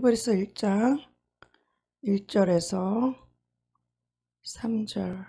히브리서 1장 1절에서 3절.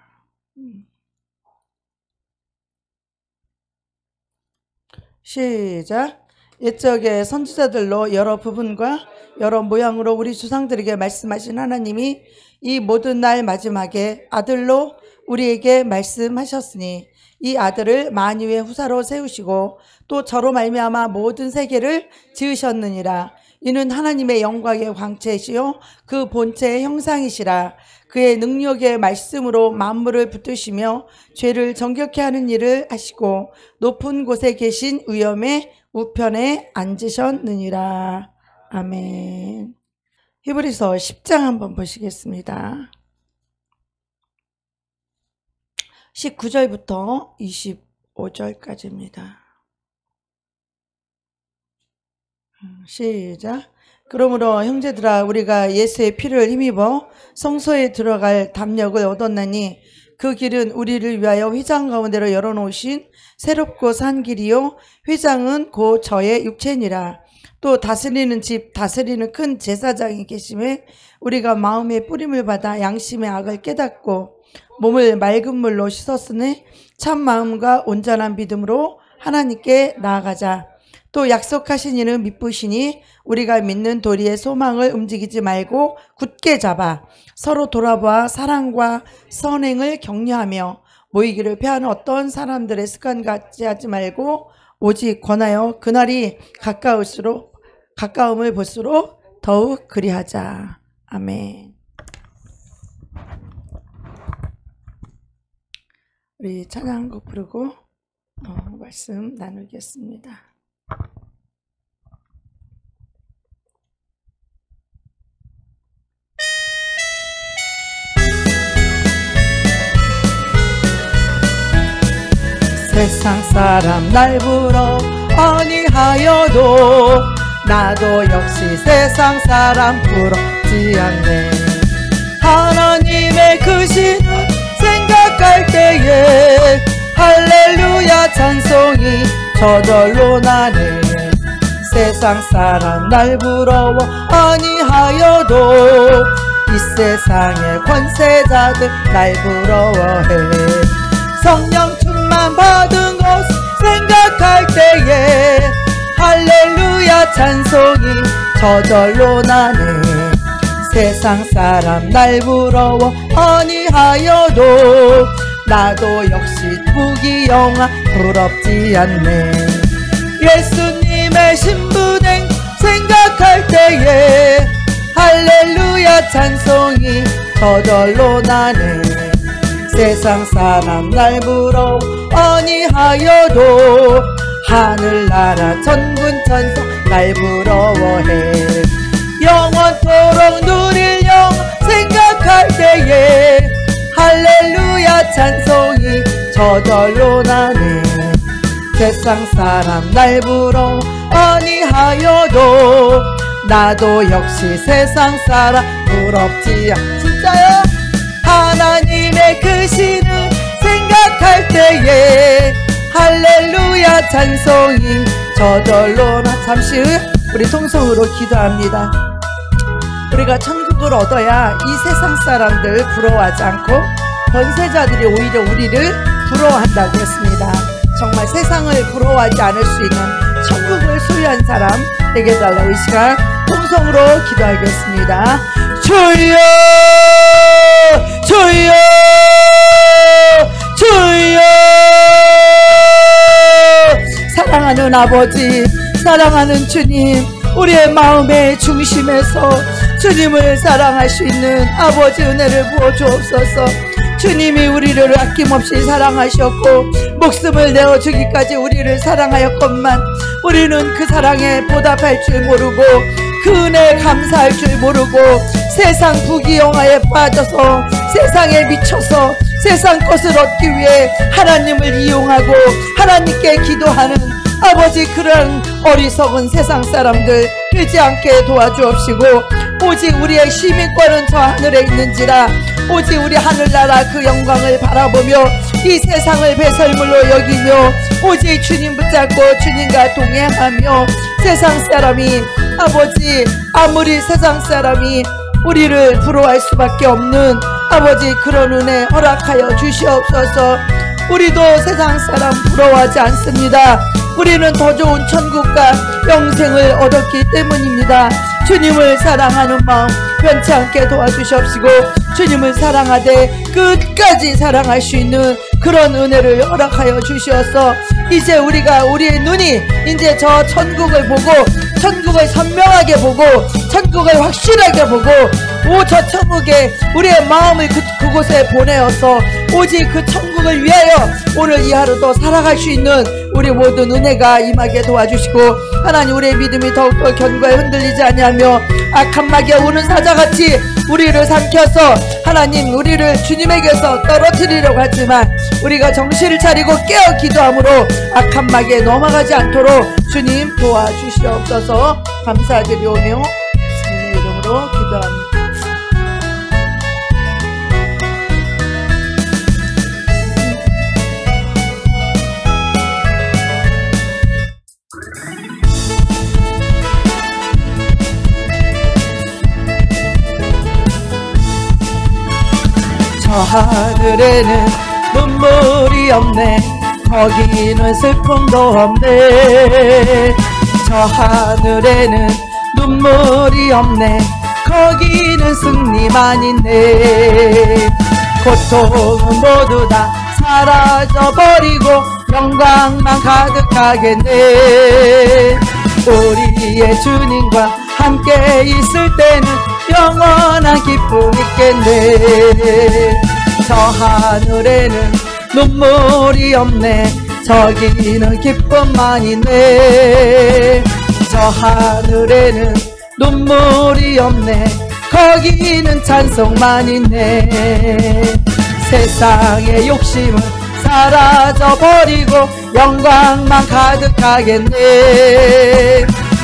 시작. 옛적의 선지자들로 여러 부분과 여러 모양으로 우리 조상들에게 말씀하신 하나님이 이 모든 날 마지막에 아들로 우리에게 말씀하셨으니 이 아들을 만유의 후사로 세우시고 또 저로 말미암아 모든 세계를 지으셨느니라. 이는 하나님의 영광의 광채시요 그 본체의 형상이시라. 그의 능력의 말씀으로 만물을 붙드시며 죄를 정결케 하는 일을 하시고 높은 곳에 계신 위엄의 우편에 앉으셨느니라. 아멘. 히브리서 10장 한번 보시겠습니다. 19절부터 25절까지입니다. 시작. 그러므로 형제들아, 우리가 예수의 피를 힘입어 성소에 들어갈 담력을 얻었나니 그 길은 우리를 위하여 휘장 가운데로 열어놓으신 새롭고 산 길이요 휘장은 곧 저의 육체니라. 또 다스리는 집 다스리는 큰 제사장이 계심에 우리가 마음의 뿌림을 받아 양심의 악을 깨닫고 몸을 맑은 물로 씻었으니 참 마음과 온전한 믿음으로 하나님께 나아가자. 또 약속하신 이는 믿으시니 우리가 믿는 도리의 소망을 움직이지 말고 굳게 잡아 서로 돌아보아 사랑과 선행을 격려하며 모이기를 패하는 어떤 사람들의 습관 같지 하지 말고 오직 권하여 그날이 가까움을 볼수록 더욱 그리하자. 아멘. 우리 찬양 한 곡 부르고 말씀 나누겠습니다. 세상 사람 날 부러 아니하여도 나도 역시 세상 사람 부럽지 않네. 하나님의 그 신을 생각할 때에 할렐루야 찬송이 저절로 나네. 세상 사람 날 부러워 아니하여도 이 세상의 권세자들 날 부러워해. 성령 충만 받은 것 생각할 때에 할렐루야 찬송이 저절로 나네. 세상 사람 날 부러워 아니하여도 나도 역시 부귀영화 부럽지 않네. 예수님의 신분행 생각할 때에 할렐루야 찬송이 저절로 나네. 세상 사람 날 부러워 아니하여도 하늘나라 천군 천사 날 부러워해. 영원토록 누릴 영광 생각할 때에 할렐루야 찬송이 저절로 나네. 세상 사람 날 부러워 아니하여도 나도 역시 세상 사람 부럽지 않. 진짜요? 하나님의 그 신을 생각할 때에 할렐루야 찬송이 저절로 나. 잠시 우리 통성으로 기도합니다. 우리가 천국을 얻어야 이 세상 사람들 부러워하지 않고 권세자들이 오히려 우리를 부러워한다고 했습니다. 정말 세상을 부러워하지 않을 수 있는 천국을 소유한 사람 되게 달라고 이 시간 통성으로 기도하겠습니다. 주여 주여 주여. 사랑하는 아버지, 사랑하는 주님, 우리의 마음의 중심에서 주님을 사랑할 수 있는 아버지 은혜를 부어주옵소서. 주님이 우리를 아낌없이 사랑하셨고 목숨을 내어주기까지 우리를 사랑하였건만 우리는 그 사랑에 보답할 줄 모르고 그 은혜에 감사할 줄 모르고 세상 부귀영화에 빠져서 세상에 미쳐서 세상 것을 얻기 위해 하나님을 이용하고 하나님께 기도하는 아버지, 그런 어리석은 세상 사람들 되지 않게 도와주옵시고 오직 우리의 시민권은 저 하늘에 있는지라. 오직 우리 하늘나라 그 영광을 바라보며 이 세상을 배설물로 여기며 오직 주님 붙잡고 주님과 동행하며 세상 사람이 아버지 아무리 세상 사람이 우리를 부러워할 수밖에 없는 아버지 그런 은혜 허락하여 주시옵소서. 우리도 세상 사람 부러워하지 않습니다. 우리는 더 좋은 천국과 영생을 얻었기 때문입니다. 주님을 사랑하는 마음 변치 않게 도와주시옵시고 주님을 사랑하되 끝까지 사랑할 수 있는 그런 은혜를 허락하여 주시어서 이제 우리가 우리의 눈이 이제 저 천국을 보고 천국을 선명하게 보고 천국을 확실하게 보고 오 저 천국에 우리의 마음을 그곳에 보내어서 오직 그 천국을 위하여 오늘 이 하루도 살아갈 수 있는 우리 모든 은혜가 임하게 도와주시고 하나님 우리의 믿음이 더욱더 견고해 흔들리지 아니하며 악한 마귀가 우는 사자같이 우리를 삼켜서 하나님 우리를 주님에게서 떨어뜨리려고 하지만 우리가 정신을 차리고 깨어 기도함으로 악한 마귀에 넘어가지 않도록 주님 도와주시옵소서. 감사드리오며 주님의 이름으로 기도합니다. 저 하늘에는 눈물이 없네. 거기는 슬픔도 없네. 저 하늘에는 눈물이 없네. 거기는 승리만 있네. 고통은 모두 다 사라져버리고 영광만 가득하겠네. 우리의 주님과 함께 있을 때는 영원한 기쁨 있겠네. 저 하늘에는 눈물이 없네. 저기는 기쁨만 있네. 저 하늘에는 눈물이 없네. 거기는 찬송만 있네. 세상의 욕심은 사라져버리고 영광만 가득하겠네.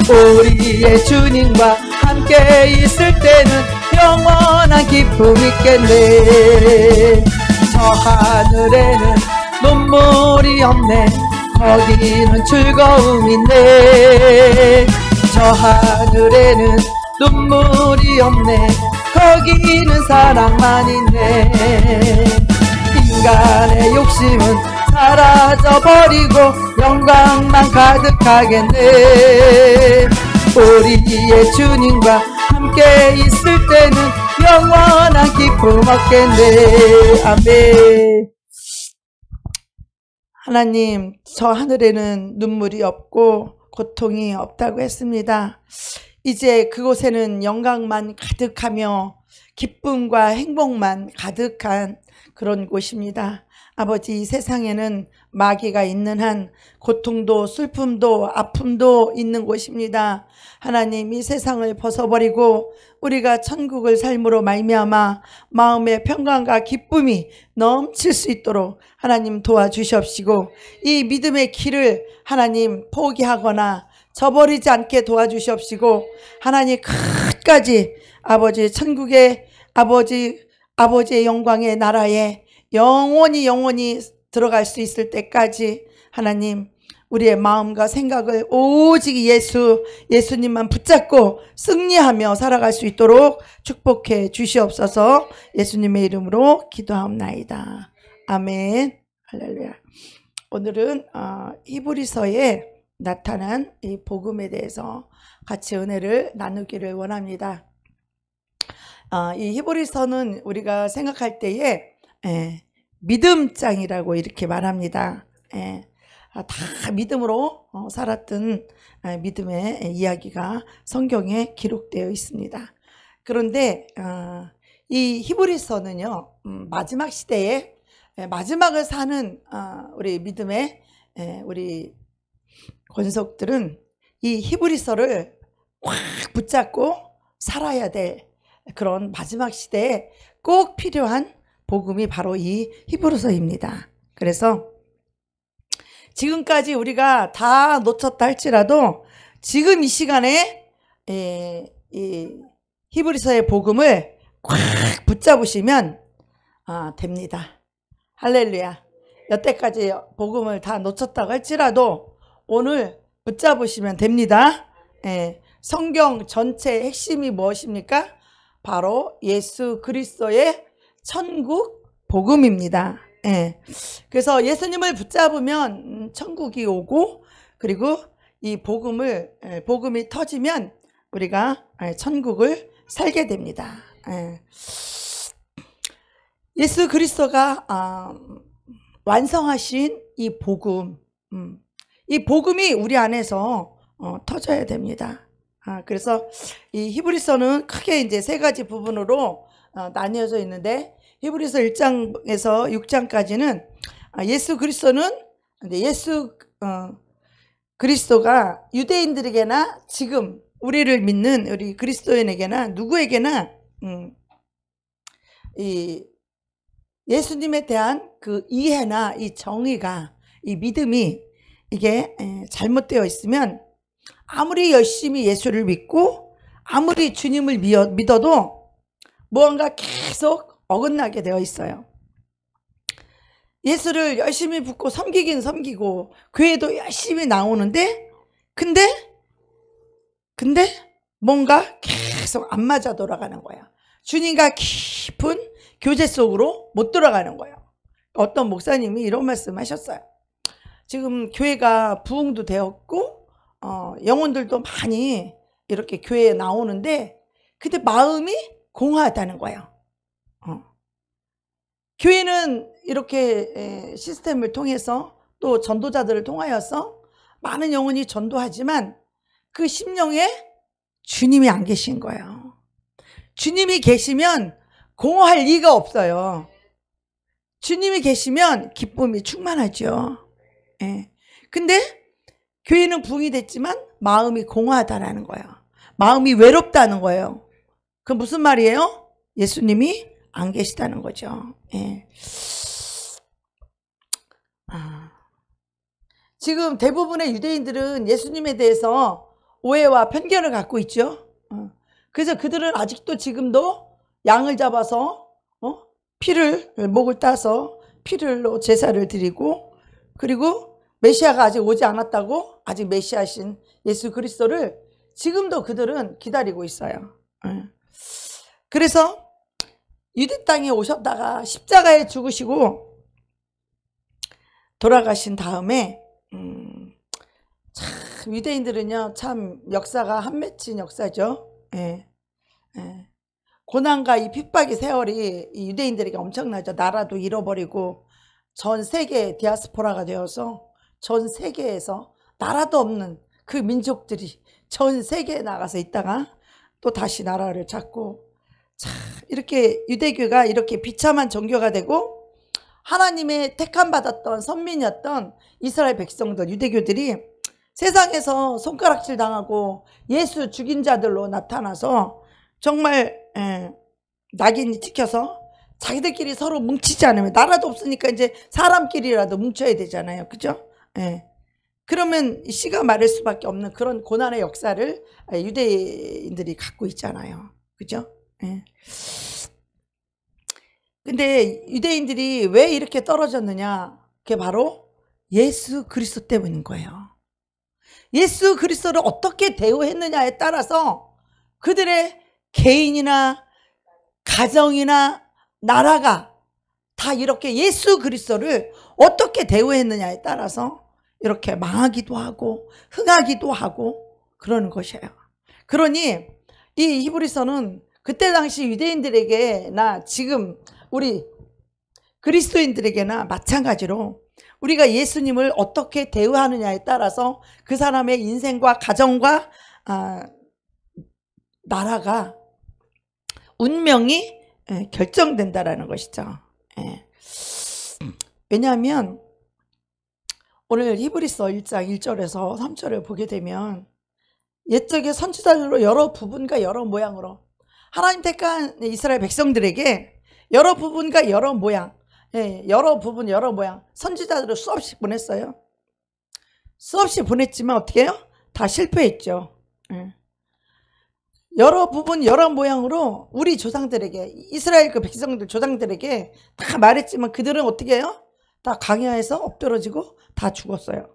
우리의 주님과 함께 있을 때는 영원한 기쁨 있겠네. 저 하늘에는 눈물이 없네. 거기는 즐거움 있네. 저 하늘에는 눈물이 없네. 거기는 사랑만 있네. 인간의 욕심은 사라져버리고 영광만 가득하겠네. 우리의 주님과 함께 있을 때는 영원한 기쁨 얻겠네. 아멘. 하나님, 저 하늘에는 눈물이 없고 고통이 없다고 했습니다. 이제 그곳에는 영광만 가득하며 기쁨과 행복만 가득한 그런 곳입니다. 아버지, 이 세상에는 마귀가 있는 한 고통도 슬픔도 아픔도 있는 곳입니다. 하나님, 이 세상을 벗어버리고 우리가 천국을 삶으로 말미암아 마음의 평강과 기쁨이 넘칠 수 있도록 하나님 도와주시옵시고 이 믿음의 길을 하나님 포기하거나 저버리지 않게 도와주시옵시고 하나님 끝까지 아버지 천국의 아버지의 영광의 나라에 영원히 들어갈 수 있을 때까지 하나님 우리의 마음과 생각을 오직 예수님만 붙잡고 승리하며 살아갈 수 있도록 축복해 주시옵소서. 예수님의 이름으로 기도하옵나이다. 아멘. 할렐루야. 오늘은 히브리서에 나타난 이 복음에 대해서 같이 은혜를 나누기를 원합니다. 이 히브리서는 우리가 생각할 때에 믿음장이라고 이렇게 말합니다. 다 믿음으로 살았던 믿음의 이야기가 성경에 기록되어 있습니다. 그런데 이 히브리서는요, 마지막 시대에 마지막을 사는 우리 믿음의 우리 권속들은 이 히브리서를 확 붙잡고 살아야 될 그런 마지막 시대에 꼭 필요한 복음이 바로 이 히브리서입니다. 그래서 지금까지 우리가 다 놓쳤다 할지라도 지금 이 시간에 이 히브리서의 복음을 꽉 붙잡으시면 됩니다. 할렐루야. 여태까지 복음을 다 놓쳤다고 할지라도 오늘 붙잡으시면 됩니다. 예, 성경 전체의 핵심이 무엇입니까? 바로 예수 그리스도의 천국 복음입니다. 예, 그래서 예수님을 붙잡으면 천국이 오고, 그리고 이 복음이 터지면 우리가 천국을 살게 됩니다. 예. 예수 그리스도가 완성하신 이 복음, 이 복음이 우리 안에서 터져야 됩니다. 그래서 이 히브리서는 크게 이제 세 가지 부분으로 나뉘어져 있는데, 히브리서 1장에서 6장까지는 예수 그리스도는 예수 그리스도가 유대인들에게나 지금 우리를 믿는 우리 그리스도인에게나 누구에게나 이 예수님에 대한 그 이해나 이 정의가, 이 믿음이 이게 잘못되어 있으면 아무리 열심히 예수를 믿고 아무리 주님을 믿어도 무언가 계속 어긋나게 되어 있어요. 예수를 열심히 붙고 섬기긴 섬기고 교회도 열심히 나오는데 근데 뭔가 계속 안 맞아 돌아가는 거야. 주님과 깊은 교제 속으로 못 들어가는 거예요. 어떤 목사님이 이런 말씀 하셨어요. 지금 교회가 부흥도 되었고 영혼들도 많이 이렇게 교회에 나오는데 근데 마음이 공허하다는 거예요. 교회는 이렇게 시스템을 통해서 또 전도자들을 통하여서 많은 영혼이 전도하지만 그 심령에 주님이 안 계신 거예요. 주님이 계시면 공허할 리가 없어요. 주님이 계시면 기쁨이 충만하죠. 예. 근데 교회는 부흥이 됐지만 마음이 공허하다라는 거예요. 마음이 외롭다는 거예요. 그 무슨 말이에요? 예수님이 안 계시다는 거죠. 예. 지금 대부분의 유대인들은 예수님에 대해서 오해와 편견을 갖고 있죠. 그래서 그들은 아직도 지금도 양을 잡아서 피를 목을 따서 피를로 제사를 드리고, 그리고 메시아가 아직 오지 않았다고 아직 메시아신 예수 그리스도를 지금도 그들은 기다리고 있어요. 그래서 유대 땅에 오셨다가 십자가에 죽으시고 돌아가신 다음에 참 유대인들은요 참 역사가 한 맺힌 역사죠. 예. 고난과 이 핍박의 세월이 이 유대인들에게 엄청나죠. 나라도 잃어버리고 전 세계 디아스포라가 되어서 전 세계에서 나라도 없는 그 민족들이 전 세계에 나가서 있다가 또 다시 나라를 찾고, 참 이렇게 유대교가 이렇게 비참한 종교가 되고 하나님의 택함 받았던 선민이었던 이스라엘 백성들, 유대교들이 세상에서 손가락질 당하고 예수 죽인 자들로 나타나서 정말 낙인이 찍혀서 자기들끼리 서로 뭉치지 않으면, 나라도 없으니까 이제 사람끼리라도 뭉쳐야 되잖아요. 그죠? 그러면 씨가 마를 수밖에 없는 그런 고난의 역사를 유대인들이 갖고 있잖아요. 그죠? 근데 유대인들이 왜 이렇게 떨어졌느냐? 그게 바로 예수 그리스도 때문인 거예요. 예수 그리스도를 어떻게 대우했느냐에 따라서 그들의 개인이나 가정이나 나라가 다 이렇게 예수 그리스도를 어떻게 대우했느냐에 따라서 이렇게 망하기도 하고 흥하기도 하고 그러는 것이에요. 그러니 이 히브리서는 그때 당시 유대인들에게나 지금 우리 그리스도인들에게나 마찬가지로 우리가 예수님을 어떻게 대우하느냐에 따라서 그 사람의 인생과 가정과 나라가 운명이 결정된다라는 것이죠. 왜냐하면 오늘 히브리서 1장 1절에서 3절을 보게 되면 옛적의 선지자들로 여러 부분과 여러 모양으로 하나님 택한 이스라엘 백성들에게 여러 부분과 여러 모양, 여러 부분 여러 모양 선지자들을 수없이 보냈어요. 수없이 보냈지만 어떻게 해요? 다 실패했죠. 여러 부분 여러 모양으로 우리 조상들에게, 이스라엘 그 백성들 조상들에게 다 말했지만 그들은 어떻게 해요? 다 강야에서 엎드러지고 다 죽었어요.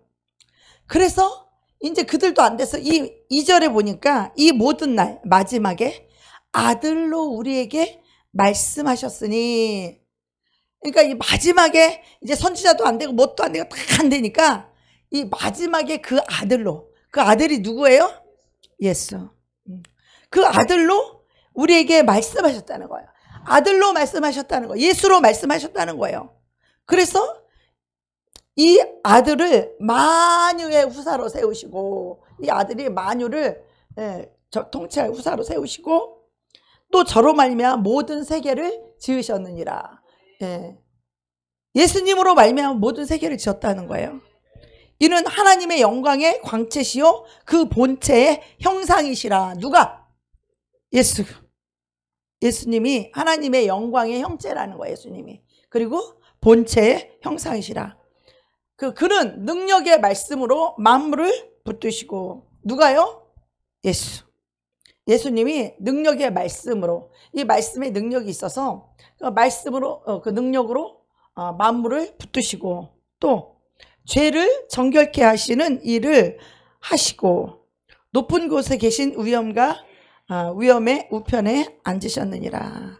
그래서 이제 그들도 안 돼서 이 2절에 보니까 이 모든 날 마지막에 아들로 우리에게 말씀하셨으니, 그러니까 이 마지막에 이제 선지자도 안 되고 뭣도 안 되고 다 안 되니까 이 마지막에 그 아들로, 그 아들이 누구예요? 예수. 그 아들로 우리에게 말씀하셨다는 거예요. 아들로 말씀하셨다는 거예요. 예수로 말씀하셨다는 거예요. 그래서 이 아들을 만유의 후사로 세우시고, 이 아들이 만유를 통치할 후사로 세우시고, 또 저로 말미암아 모든 세계를 지으셨느니라. 예수님으로 말미암아 모든 세계를 지었다는 거예요. 이는 하나님의 영광의 광채시요 그 본체의 형상이시라. 누가? 예수. 예수님이 하나님의 영광의 형체라는 거예요. 예수님이. 그리고 본체의 형상이시라. 그는 능력의 말씀으로 만물을 붙드시고, 누가요? 예수. 예수님이 능력의 말씀으로, 이 말씀에 능력이 있어서 그 말씀으로, 그 능력으로 만물을 붙드시고, 또 죄를 정결케 하시는 일을 하시고, 높은 곳에 계신 위엄의 우편에 앉으셨느니라.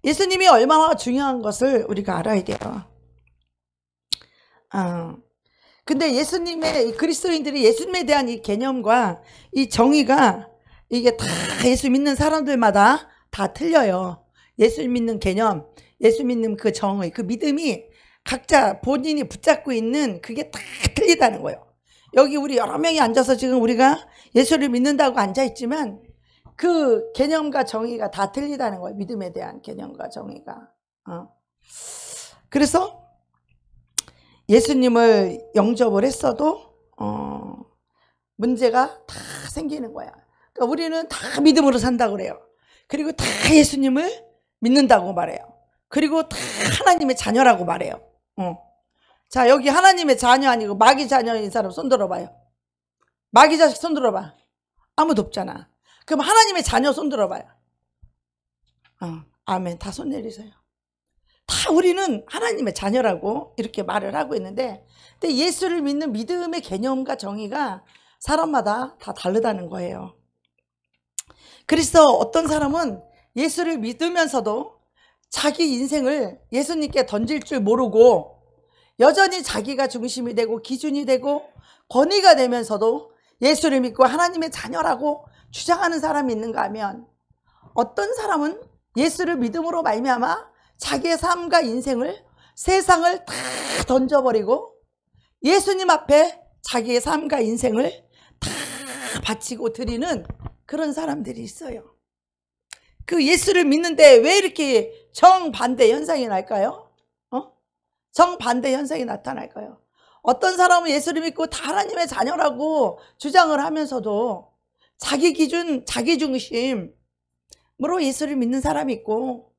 예수님이 얼마나 중요한 것을 우리가 알아야 돼요. 근데 예수님의, 그리스도인들이 예수님에 대한 이 개념과 이 정의가 이게 다 예수 믿는 사람들마다 다 틀려요. 예수 믿는 개념, 예수 믿는 그 정의, 그 믿음이 각자 본인이 붙잡고 있는 그게 다 틀리다는 거예요. 여기 우리 여러 명이 앉아서 지금 우리가 예수를 믿는다고 앉아있지만 그 개념과 정의가 다 틀리다는 거예요. 믿음에 대한 개념과 정의가. 그래서 예수님을 영접을 했어도 문제가 다 생기는 거야. 그러니까 우리는 다 믿음으로 산다고 그래요. 그리고 다 예수님을 믿는다고 말해요. 그리고 다 하나님의 자녀라고 말해요. 자, 여기 하나님의 자녀 아니고 마귀 자녀인 사람 손 들어봐요. 마귀 자식 손 들어봐. 아무도 없잖아. 그럼 하나님의 자녀 손 들어봐요. 아멘. 다 손 내리세요. 다 우리는 하나님의 자녀라고 이렇게 말을 하고 있는데, 근데 예수를 믿는 믿음의 개념과 정의가 사람마다 다 다르다는 거예요. 그래서 어떤 사람은 예수를 믿으면서도 자기 인생을 예수님께 던질 줄 모르고 여전히 자기가 중심이 되고 기준이 되고 권위가 되면서도 예수를 믿고 하나님의 자녀라고 주장하는 사람이 있는가 하면, 어떤 사람은 예수를 믿음으로 말미암아 자기의 삶과 인생을, 세상을 다 던져버리고 예수님 앞에 자기의 삶과 인생을 다 바치고 드리는 그런 사람들이 있어요. 그 예수를 믿는데 왜 이렇게 정반대 현상이 날까요? 정반대 현상이 나타날까요? 어떤 사람은 예수를 믿고 다 하나님의 자녀라고 주장을 하면서도 자기 기준, 자기 중심으로 예수를 믿는 사람이 있고,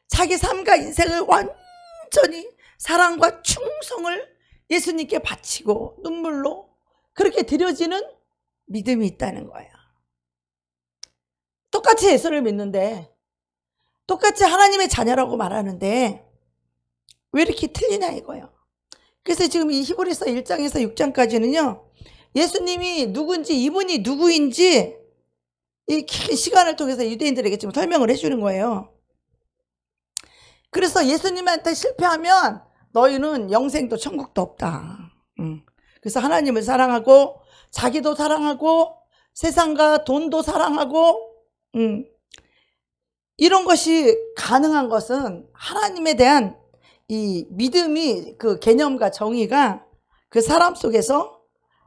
자기 삶과 인생을 완전히 사랑과 충성을 예수님께 바치고 눈물로 그렇게 드려지는 믿음이 있다는 거예요. 똑같이 예수를 믿는데, 똑같이 하나님의 자녀라고 말하는데 왜 이렇게 틀리냐 이거예요. 그래서 지금 이 히브리서 1장에서 6장까지는요, 예수님이 누군지, 이분이 누구인지 이 긴 시간을 통해서 유대인들에게 지금 설명을 해주는 거예요. 그래서 예수님한테 실패하면 너희는 영생도 천국도 없다. 그래서 하나님을 사랑하고 자기도 사랑하고 세상과 돈도 사랑하고 이런 것이 가능한 것은 하나님에 대한 이 믿음이, 그 개념과 정의가 그 사람 속에서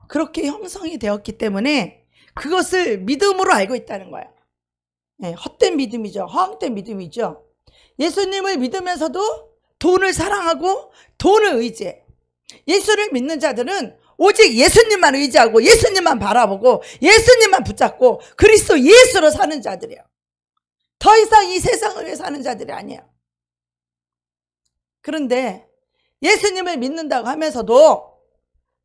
그렇게 형성이 되었기 때문에 그것을 믿음으로 알고 있다는 거예요. 헛된 믿음이죠. 허황된 믿음이죠. 예수님을 믿으면서도 돈을 사랑하고 돈을 의지해. 예수를 믿는 자들은 오직 예수님만 의지하고 예수님만 바라보고 예수님만 붙잡고 그리스도 예수로 사는 자들이에요. 더 이상 이 세상을 위해 사는 자들이 아니에요. 그런데 예수님을 믿는다고 하면서도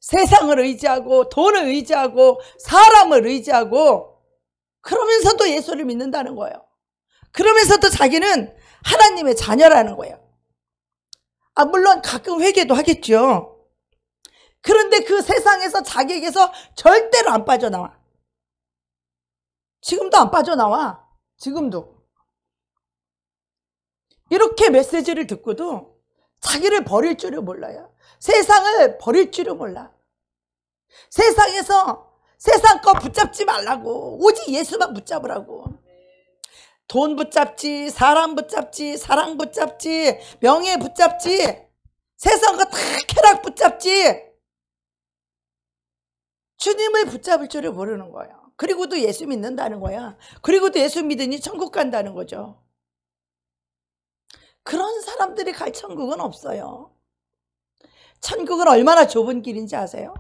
세상을 의지하고 돈을 의지하고 사람을 의지하고 그러면서도 예수를 믿는다는 거예요. 그러면서도 자기는 하나님의 자녀라는 거예요. 물론 가끔 회개도 하겠죠. 그런데 그 세상에서 자기에게서 절대로 안 빠져나와. 지금도 안 빠져나와. 지금도. 이렇게 메시지를 듣고도 자기를 버릴 줄을 몰라요. 세상을 버릴 줄을 몰라. 세상에서 세상 거 붙잡지 말라고. 오직 예수만 붙잡으라고. 돈 붙잡지, 사람 붙잡지, 사랑 붙잡지, 명예 붙잡지, 세상 거 다 쾌락 붙잡지. 주님을 붙잡을 줄을 모르는 거예요. 그리고도 예수 믿는다는 거야. 그리고도 예수 믿으니 천국 간다는 거죠. 그런 사람들이 갈 천국은 없어요. 천국은 얼마나 좁은 길인지 아세요?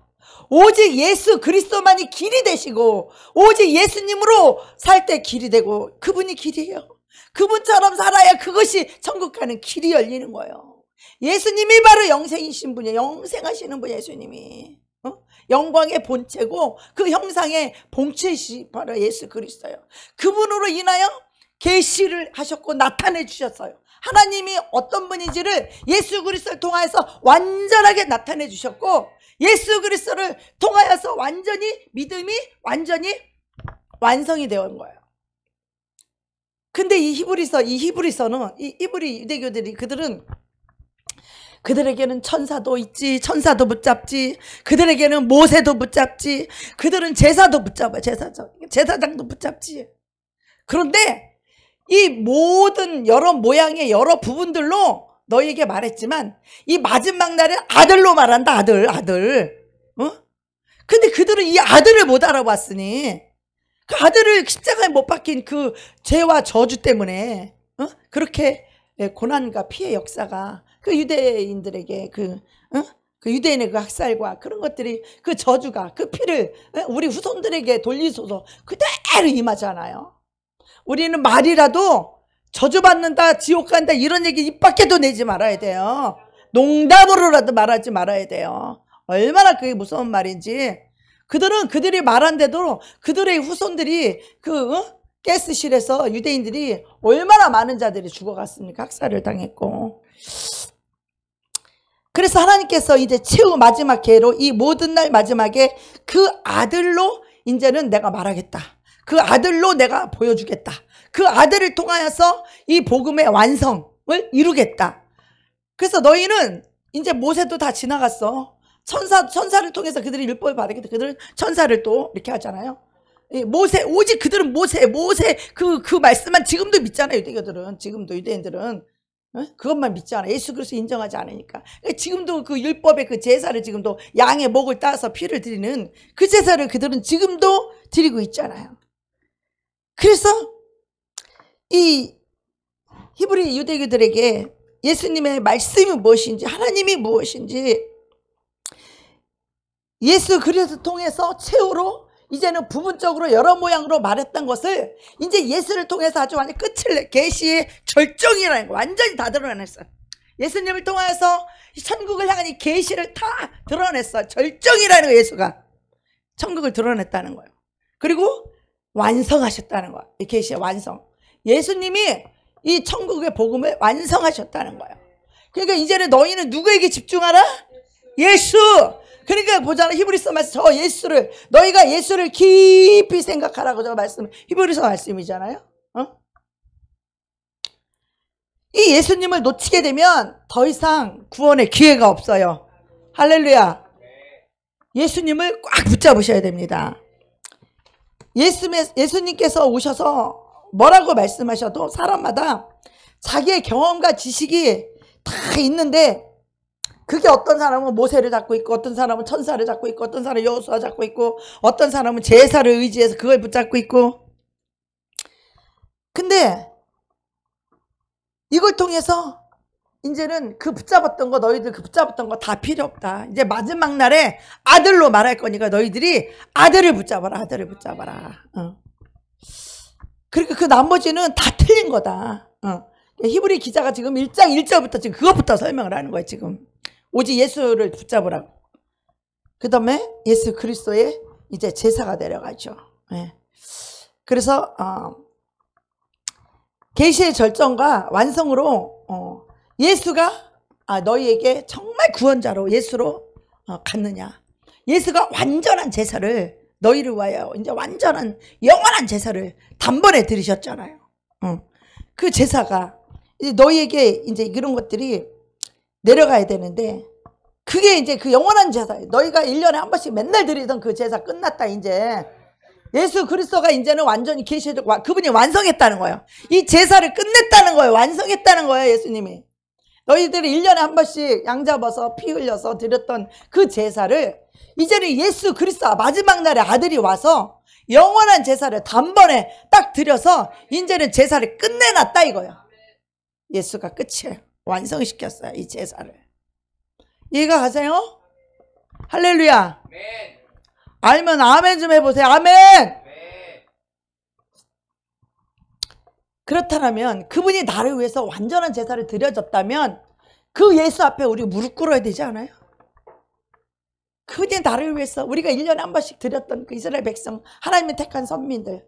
오직 예수 그리스도만이 길이 되시고 오직 예수님으로 살 때 길이 되고 그분이 길이에요. 그분처럼 살아야 그것이 천국 가는 길이 열리는 거예요. 예수님이 바로 영생이신 분이에요. 영생하시는 분 예수님이. 영광의 본체고 그 형상의 본체시 바로 예수 그리스도예요. 그분으로 인하여 계시를 하셨고 나타내 주셨어요. 하나님이 어떤 분인지를 예수 그리스도를 통하여서 완전하게 나타내 주셨고 예수 그리스도를 통하여서 완전히 믿음이 완전히 완성이 되어 온 거예요. 근데 이 히브리서는 이 히브리 유대교들이 그들에게는 천사도 있지, 천사도 붙잡지, 그들에게는 모세도 붙잡지, 그들은 제사도 붙잡아요. 제사장도 붙잡지. 그런데 이 모든 여러 모양의 여러 부분들로 너희에게 말했지만 이 마지막 날에 아들로 말한다. 아들. 근데 그들은 이 아들을 못 알아봤으니 그 아들을 십자가에 못 박힌 그 죄와 저주 때문에 그렇게 고난과 피해 역사가 그 유대인들에게 그 유대인의 그 학살과 그런 것들이 그 저주가 그 피를 우리 후손들에게 돌리소서 그대로 임하잖아요. 우리는 말이라도 저주받는다 지옥 간다 이런 얘기 입 밖에도 내지 말아야 돼요. 농담으로라도 말하지 말아야 돼요. 얼마나 그게 무서운 말인지. 그들이 말한데도 그들의 후손들이 그 가스실에서 유대인들이 얼마나 많은 자들이 죽어갔습니까? 학살을 당했고. 그래서 하나님께서 이제 최후 마지막 기회로 이 모든 날 마지막에 그 아들로 이제는 내가 말하겠다. 그 아들로 내가 보여주겠다. 그 아들을 통하여서 이 복음의 완성을 이루겠다. 그래서 너희는 이제 모세도 다 지나갔어. 천사를 통해서 그들이 율법을 받았겠다. 그들은 천사를 또 이렇게 하잖아요. 모세, 오직 그들은 모세 그 말씀만 지금도 믿잖아요. 유대교들은. 지금도 유대인들은. 그것만 믿지 않아. 예수 그리스도 인정하지 않으니까. 지금도 그 율법의 그 제사를 지금도 양의 목을 따서 피를 드리는 그 제사를 그들은 지금도 드리고 있잖아요. 그래서 이 히브리 유대교들에게 예수님의 말씀이 무엇인지 하나님이 무엇인지 예수 그리스도 통해서 최후로 이제는 부분적으로 여러 모양으로 말했던 것을 이제 예수를 통해서 아주 완전 끝을 계시의 절정이라는 거 완전히 다 드러냈어요. 예수님을 통해서 천국을 향한 이 계시를 다 드러냈어요. 절정이라는 거 예수가 천국을 드러냈다는 거예요. 그리고 완성하셨다는 거예요. 이 계시의 완성. 예수님이 이 천국의 복음을 완성하셨다는 거예요. 그러니까 이제는 너희는 누구에게 집중하라? 예수. 그러니까 보잖아. 히브리서 말씀 저 예수를 너희가 예수를 깊이 생각하라고 저 말씀 히브리서 말씀이잖아요. 이 예수님을 놓치게 되면 더 이상 구원의 기회가 없어요. 할렐루야. 예수님을 꽉 붙잡으셔야 됩니다. 예수님께서 오셔서 뭐라고 말씀하셔도 사람마다 자기의 경험과 지식이 다 있는데 그게 어떤 사람은 모세를 잡고 있고 어떤 사람은 천사를 잡고 있고 어떤 사람은 여호수아 잡고 있고 어떤 사람은 제사를 의지해서 그걸 붙잡고 있고 근데 이걸 통해서 이제는 그 붙잡았던 거 너희들 그 붙잡았던 거 다 필요 없다. 이제 마지막 날에 아들로 말할 거니까 너희들이 아들을 붙잡아라. 아들을 붙잡아라. 그러니까 그 나머지는 다 틀린 거다. 히브리 기자가 지금 1장 1절부터 지금 그것부터 설명을 하는 거예요. 지금 오직 예수를 붙잡으라고. 그 다음에 예수 그리스도의 이제 제사가 내려가죠. 네. 그래서 계시의 절정과 완성으로 예수가 너희에게 정말 구원자로 예수로 갔느냐. 예수가 완전한 제사를 너희를 위하여 이제 완전한 영원한 제사를 단번에 드리셨잖아요. 그 제사가 이제 너희에게 이제 이런 것들이 내려가야 되는데, 그게 이제 그 영원한 제사예요. 너희가 1년에 한 번씩 맨날 드리던 그 제사 끝났다. 이제 예수 그리스도가 이제는 완전히 계시되고 그분이 완성했다는 거예요. 이 제사를 끝냈다는 거예요. 완성했다는 거예요. 예수님이. 너희들이 1년에 한 번씩 양 잡아서 피 흘려서 드렸던 그 제사를 이제는 예수 그리스도 마지막 날에 아들이 와서 영원한 제사를 단번에 딱 드려서 이제는 제사를 끝내놨다 이거예요. 예수가 끝이에요. 완성시켰어요. 이 제사를. 이해가 가세요? 할렐루야. 알면 아멘 좀 해보세요. 아멘. 그렇다면 그분이 나를 위해서 완전한 제사를 드려졌다면 그 예수 앞에 우리 무릎 꿇어야 되지 않아요? 그분이 나를 위해서, 우리가 1년에 한 번씩 드렸던 그 이스라엘 백성, 하나님의 택한 선민들,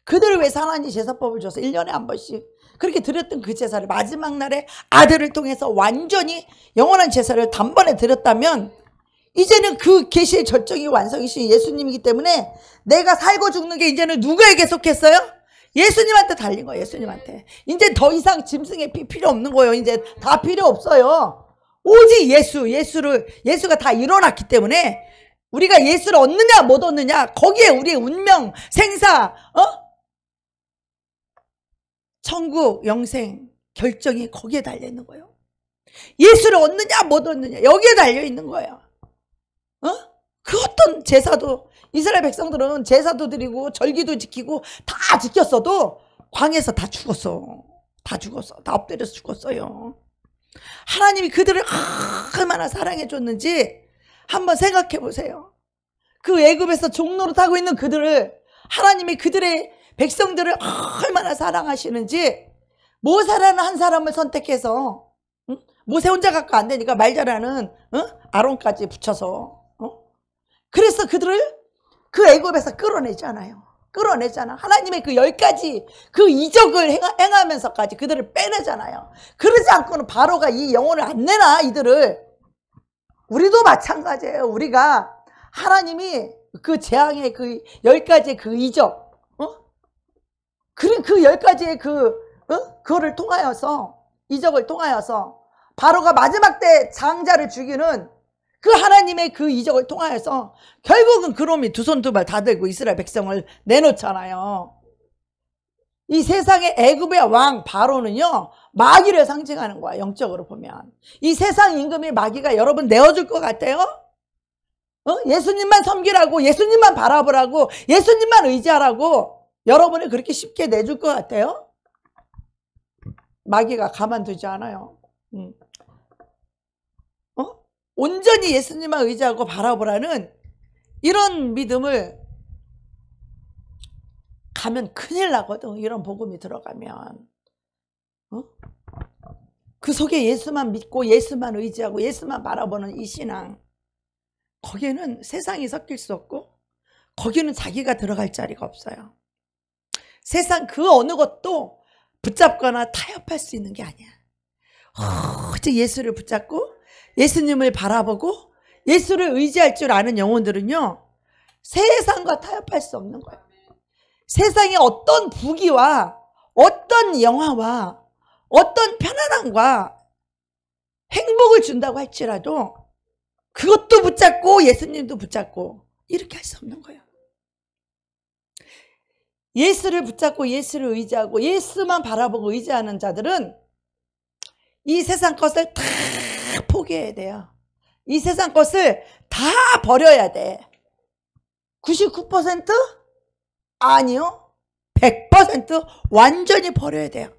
그들을 위해서 하나님 제사법을 줘서 1년에 한 번씩 그렇게 드렸던 그 제사를 마지막 날에 아들을 통해서 완전히 영원한 제사를 단번에 드렸다면 이제는 그 계시의 절정이 완성이신 예수님이기 때문에 내가 살고 죽는 게 이제는 누구에게 속했어요? 예수님한테 달린 거예요. 예수님한테. 이제 더 이상 짐승의 피 필요 없는 거예요. 이제 다 필요 없어요. 오직 예수가 다 일어났기 때문에 우리가 예수를 얻느냐 못 얻느냐, 거기에 우리의 운명, 생사, 천국, 영생 결정이 거기에 달려있는 거예요. 예수를 얻느냐 못 얻느냐 여기에 달려있는 거예요. 그 어떤 제사도, 이스라엘 백성들은 제사도 드리고 절기도 지키고 다 지켰어도 광야에서 다 죽었어. 다 엎드려서 죽었어요. 하나님이 그들을 얼마나 사랑해 줬는지 한번 생각해 보세요. 그 애굽에서 종로로 타고 있는 그들을, 하나님이 그들의 백성들을 얼마나 사랑하시는지, 모세라는 한 사람을 선택해서, 모세 혼자 갖고 안 되니까 말 잘하는 아론까지 붙여서, 그래서 그들을 그 애굽에서 끌어내잖아요. 하나님의 그 10가지 그 이적을 행하면서까지 그들을 빼내잖아요. 그러지 않고는 바로가 이 영혼을 안 내나, 이들을. 우리도 마찬가지예요. 우리가 하나님이 그 재앙의 그 10가지의 그 이적, 그 10가지의 그거를 통하여서, 이적을 통하여서 바로가 마지막 때 장자를 죽이는 그 하나님의 그 이적을 통하여서 결국은 그놈이 두 손 두 발 다 들고 이스라엘 백성을 내놓잖아요. 이 세상의 애굽의 왕 바로는요, 마귀를 상징하는 거야. 영적으로 보면 이 세상 임금이 마귀가 여러분 내어줄 것 같아요? 예수님만 섬기라고, 예수님만 바라보라고, 예수님만 의지하라고 여러분을 그렇게 쉽게 내줄 것 같아요? 마귀가 가만두지 않아요. 온전히 예수님만 의지하고 바라보라는 이런 믿음을 가면 큰일 나거든. 이런 복음이 들어가면. 그 속에 예수만 믿고 예수만 의지하고 예수만 바라보는 이 신앙, 거기에는 세상이 섞일 수 없고 거기는 자기가 들어갈 자리가 없어요. 세상 그 어느 것도 붙잡거나 타협할 수 있는 게 아니야. 오직 예수를 붙잡고 예수님을 바라보고 예수를 의지할 줄 아는 영혼들은요, 세상과 타협할 수 없는 거예요. 세상의 어떤 부귀와 어떤 영화와 어떤 편안함과 행복을 준다고 할지라도 그것도 붙잡고 예수님도 붙잡고 이렇게 할 수 없는 거예요. 예수를 붙잡고 예수를 의지하고 예수만 바라보고 의지하는 자들은 이 세상 것을 다 포기해야 돼요. 이 세상 것을 다 버려야 돼. 99%? 아니요. 100% 완전히 버려야 돼요.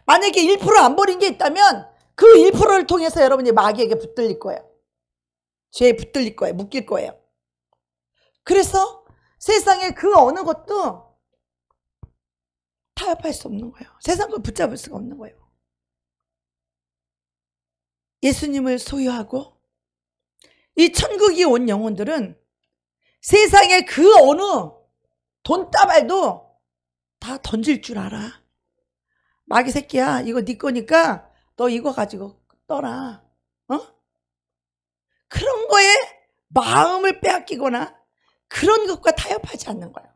만약에 1% 안 버린 게 있다면 그 1%를 통해서 여러분이 마귀에게 붙들릴 거예요. 죄에 붙들릴 거예요. 묶일 거예요. 그래서 세상의 그 어느 것도 타협할 수 없는 거예요. 세상 걸 붙잡을 수가 없는 거예요. 예수님을 소유하고 이 천국이 온 영혼들은 세상의 그 어느 돈다발도 다 던질 줄 알아. 마귀 새끼야, 이거 네 거니까 너 이거 가지고 떠라. 그런 거에 마음을 빼앗기거나 그런 것과 타협하지 않는 거예요.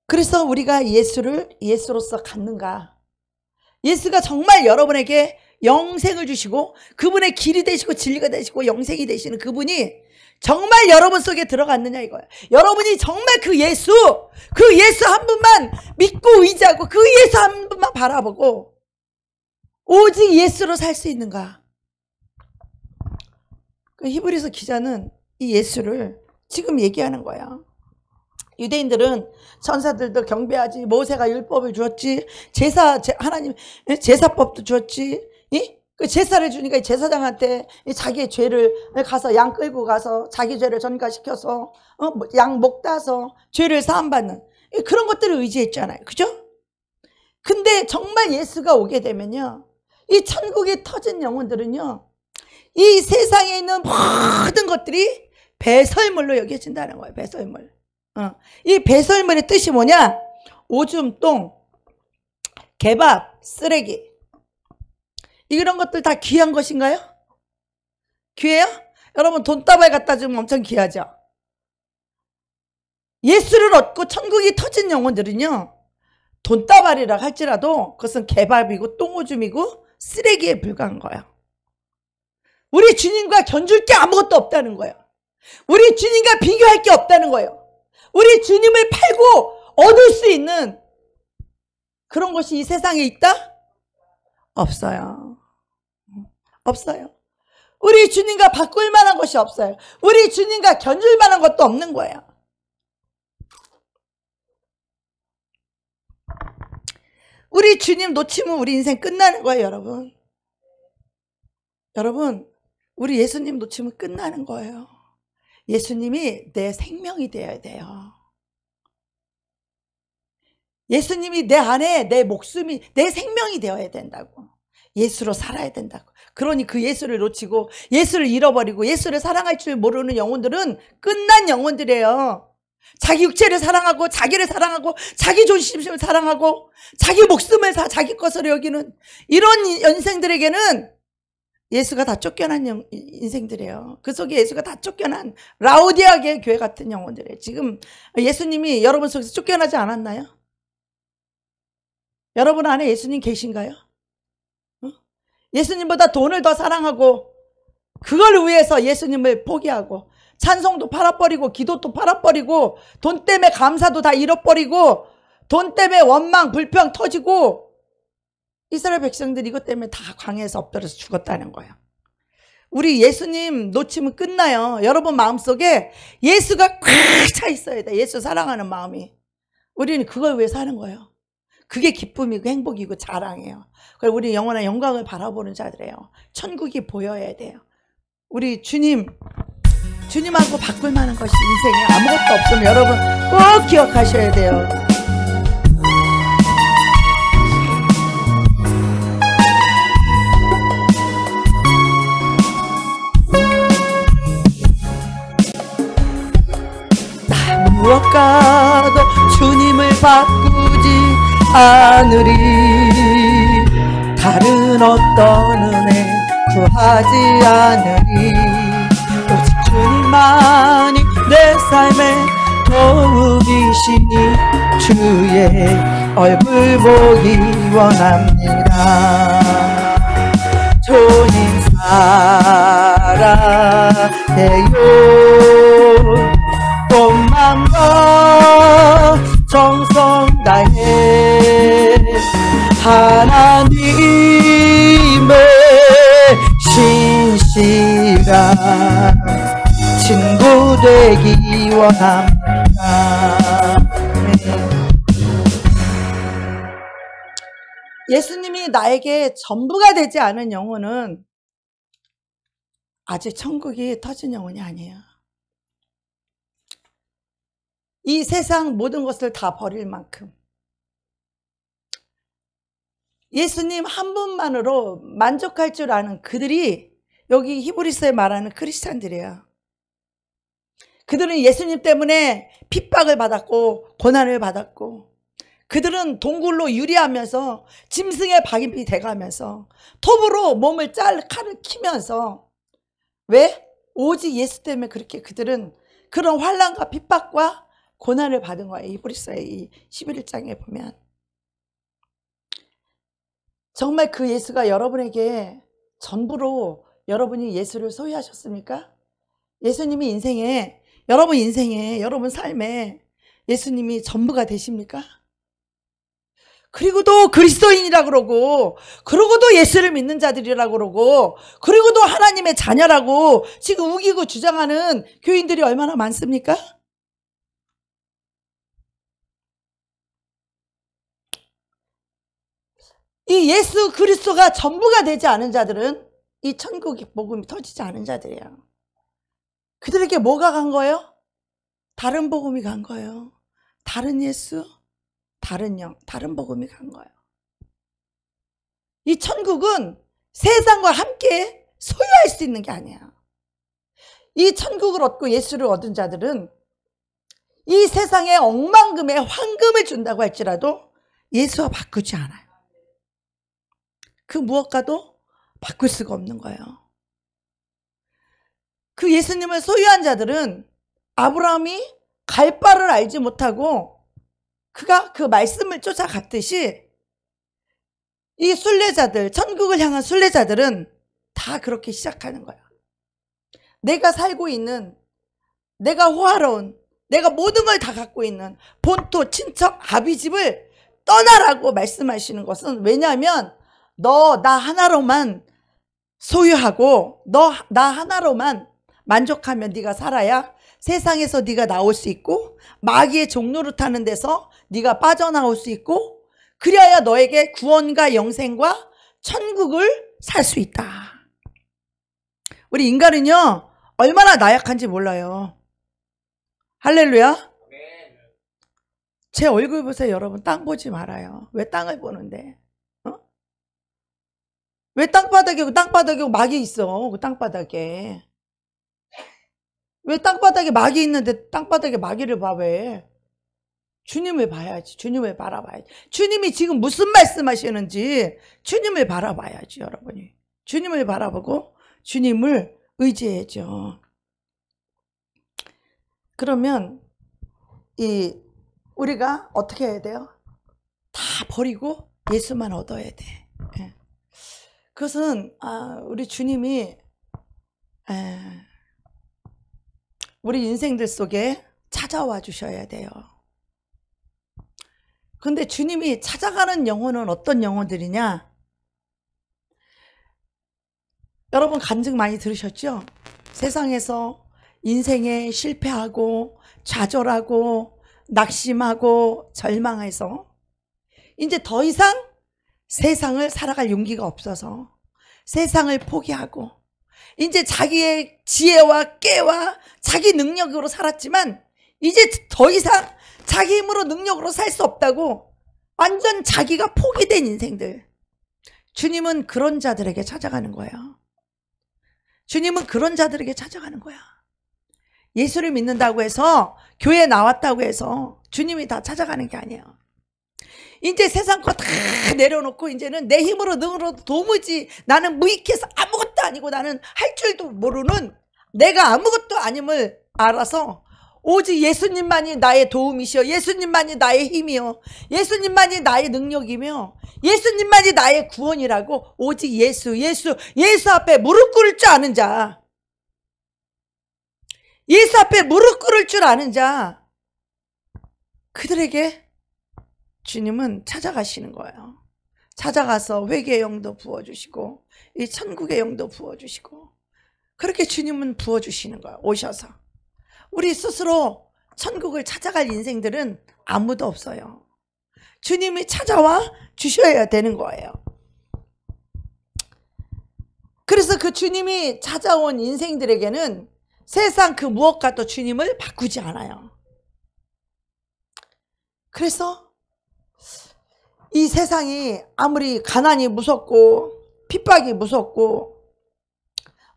그래서 우리가 예수를 예수로서 갖는가? 예수가 정말 여러분에게 영생을 주시고 그분의 길이 되시고 진리가 되시고 영생이 되시는 그분이 정말 여러분 속에 들어갔느냐 이거예요. 여러분이 정말 그 예수 한 분만 믿고 의지하고 그 예수 한 분만 바라보고 오직 예수로 살 수 있는가? 그 히브리서 기자는 이 예수를 지금 얘기하는 거야. 유대인들은 천사들도 경배하지, 모세가 율법을 주었지, 하나님 제사법도 주었지, 그 제사를 주니까 제사장한테 자기의 죄를 가서 양 끌고 가서 자기 죄를 전가시켜서 양 목 따서 죄를 사함받는 그런 것들을 의지했잖아요. 그죠? 근데 정말 예수가 오게 되면요, 이 천국이 터진 영혼들은요, 이 세상에 있는 모든 것들이 배설물로 여겨진다는 거예요. 배설물. 이 배설물의 뜻이 뭐냐? 오줌, 똥, 개밥, 쓰레기. 이런 것들 다 귀한 것인가요? 귀해요? 여러분 돈다발 갖다 주면 엄청 귀하죠? 예수를 얻고 천국이 터진 영혼들은요, 돈다발이라 할지라도 그것은 개밥이고 똥오줌이고 쓰레기에 불과한 거예요. 우리 주님과 견줄 게 아무것도 없다는 거예요. 우리 주님과 비교할 게 없다는 거예요. 우리 주님을 팔고 얻을 수 있는 그런 것이 이 세상에 있다? 없어요. 없어요. 우리 주님과 바꿀 만한 것이 없어요. 우리 주님과 견줄 만한 것도 없는 거예요. 우리 주님 놓치면 우리 인생 끝나는 거예요, 여러분. 여러분, 우리 예수님 놓치면 끝나는 거예요. 예수님이 내 생명이 되어야 돼요. 예수님이 내 안에 내 목숨이 내 생명이 되어야 된다고. 예수로 살아야 된다고. 그러니 그 예수를 놓치고 예수를 잃어버리고 예수를 사랑할 줄 모르는 영혼들은 끝난 영혼들이에요. 자기 육체를 사랑하고 자기를 사랑하고 자기 존심을 사랑하고 자기 목숨을 자기 것으로 여기는 이런 인생들에게는 예수가 다 쫓겨난 인생들이에요. 그 속에 예수가 다 쫓겨난 라오디아 교회 같은 영혼들이에요. 지금 예수님이 여러분 속에서 쫓겨나지 않았나요? 여러분 안에 예수님 계신가요? 예수님보다 돈을 더 사랑하고 그걸 위해서 예수님을 포기하고 찬송도 팔아버리고 기도도 팔아버리고 돈 때문에 감사도 다 잃어버리고 돈 때문에 원망 불평 터지고 이스라엘 백성들이 이것 때문에 다 광야에서 엎드려서 죽었다는 거예요. 우리 예수님 놓치면 끝나요. 여러분 마음속에 예수가 꽉 차 있어야 돼. 예수 사랑하는 마음이. 우리는 그걸 위해 사는 거예요. 그게 기쁨이고 행복이고 자랑이에요. 그래서 우리 영원한 영광을 바라보는 자들이에요. 천국이 보여야 돼요. 우리 주님하고 바꿀 만한 것이 인생에 아무것도 없으면 여러분 꼭 기억하셔야 돼요. 나 무엇과도 주님을 바꾸지 않으리. 다른 어떤 은혜 구하지 않으리. 오직 주님만이 내 삶의 도움이시니 주의 얼굴 보기 원합니다. 주님 사랑해요. 온 마음과 정성 다해 하나님의 신실한 친구 되기 원합니다. 예수님이 나에게 전부가 되지 않은 영혼은 아직 천국이 터진 영혼이 아니에요. 이 세상 모든 것을 다 버릴 만큼 예수님 한 분만으로 만족할 줄 아는 그들이 여기 히브리서에 말하는 크리스찬들이에요. 그들은 예수님 때문에 핍박을 받았고 고난을 받았고, 그들은 동굴로 유리하면서 짐승의 박입이 돼가면서 톱으로 몸을 칼을 키면서, 왜? 오직 예수 때문에 그렇게 그들은 그런 환난과 핍박과 고난을 받은 거예요. 히브리서의 이 11장에 보면. 정말 그 예수가 여러분에게 전부로 여러분이 예수를 소유하셨습니까? 예수님이 여러분 인생에, 여러분 삶에 예수님이 전부가 되십니까? 그리고도 그리스도인이라 그러고, 그리고도 예수를 믿는 자들이라 그러고, 그리고도 하나님의 자녀라고 지금 우기고 주장하는 교인들이 얼마나 많습니까? 이 예수 그리스도가 전부가 되지 않은 자들은 이 천국의 복음이 터지지 않은 자들이에요. 그들에게 뭐가 간 거예요? 다른 복음이 간 거예요. 다른 예수, 다른 영, 다른 복음이 간 거예요. 이 천국은 세상과 함께 소유할 수 있는 게 아니에요. 이 천국을 얻고 예수를 얻은 자들은 이 세상에 억만금의 황금을 준다고 할지라도 예수와 바꾸지 않아요. 그 무엇과도 바꿀 수가 없는 거예요. 그 예수님을 소유한 자들은 아브라함이 갈 바를 알지 못하고 그가 그 말씀을 쫓아갔듯이 이 순례자들, 천국을 향한 순례자들은 다 그렇게 시작하는 거야. 내가 살고 있는, 내가 호화로운, 내가 모든 걸 다 갖고 있는 본토, 친척, 아비집을 떠나라고 말씀하시는 것은, 왜냐하면 너 나 하나로만 소유하고 너 나 하나로만 만족하면 네가 살아야 세상에서 네가 나올 수 있고 마귀의 종노릇하는 데서 네가 빠져나올 수 있고, 그래야 너에게 구원과 영생과 천국을 살 수 있다. 우리 인간은요 얼마나 나약한지 몰라요. 할렐루야. 제 얼굴 보세요. 여러분, 땅 보지 말아요. 왜 땅을 보는데? 왜 땅바닥에 막이 있어? 그 땅바닥에. 왜 땅바닥에 막이 있는데 땅바닥에 마귀를 봐? 왜? 주님을 봐야지. 주님을 바라봐야지. 주님이 지금 무슨 말씀하시는지 주님을 바라봐야지, 여러분이. 주님을 바라보고 주님을 의지해야죠. 그러면 우리가 어떻게 해야 돼요? 다 버리고 예수만 얻어야 돼. 그것은 우리 주님이 우리 인생들 속에 찾아와 주셔야 돼요. 근데 주님이 찾아가는 영혼은 어떤 영혼들이냐? 여러분 간증 많이 들으셨죠? 세상에서 인생에 실패하고 좌절하고 낙심하고 절망해서 이제 더 이상 세상을 살아갈 용기가 없어서 세상을 포기하고 이제 자기의 지혜와 깨와 자기 능력으로 살았지만 이제 더 이상 자기 힘으로 능력으로 살 수 없다고 완전 자기가 포기된 인생들, 주님은 그런 자들에게 찾아가는 거예요. 주님은 그런 자들에게 찾아가는 거야. 예수를 믿는다고 해서, 교회 나왔다고 해서 주님이 다 찾아가는 게 아니에요. 이제 세상 거 다 내려놓고 이제는 내 힘으로 능으로도 도무지 나는 무익해서 아무것도 아니고 나는 할 줄도 모르는, 내가 아무것도 아님을 알아서 오직 예수님만이 나의 도움이시여, 예수님만이 나의 힘이여, 예수님만이 나의 능력이며 예수님만이 나의 구원이라고 오직 예수 앞에 무릎 꿇을 줄 아는 자, 예수 앞에 무릎 꿇을 줄 아는 자, 그들에게 주님은 찾아가시는 거예요. 찾아가서 회개의 영도 부어주시고 이 천국의 영도 부어주시고, 그렇게 주님은 부어주시는 거예요. 오셔서. 우리 스스로 천국을 찾아갈 인생들은 아무도 없어요. 주님이 찾아와 주셔야 되는 거예요. 그래서 그 주님이 찾아온 인생들에게는 세상 그 무엇과도 주님을 바꾸지 않아요. 그래서 이 세상이 아무리 가난이 무섭고 핍박이 무섭고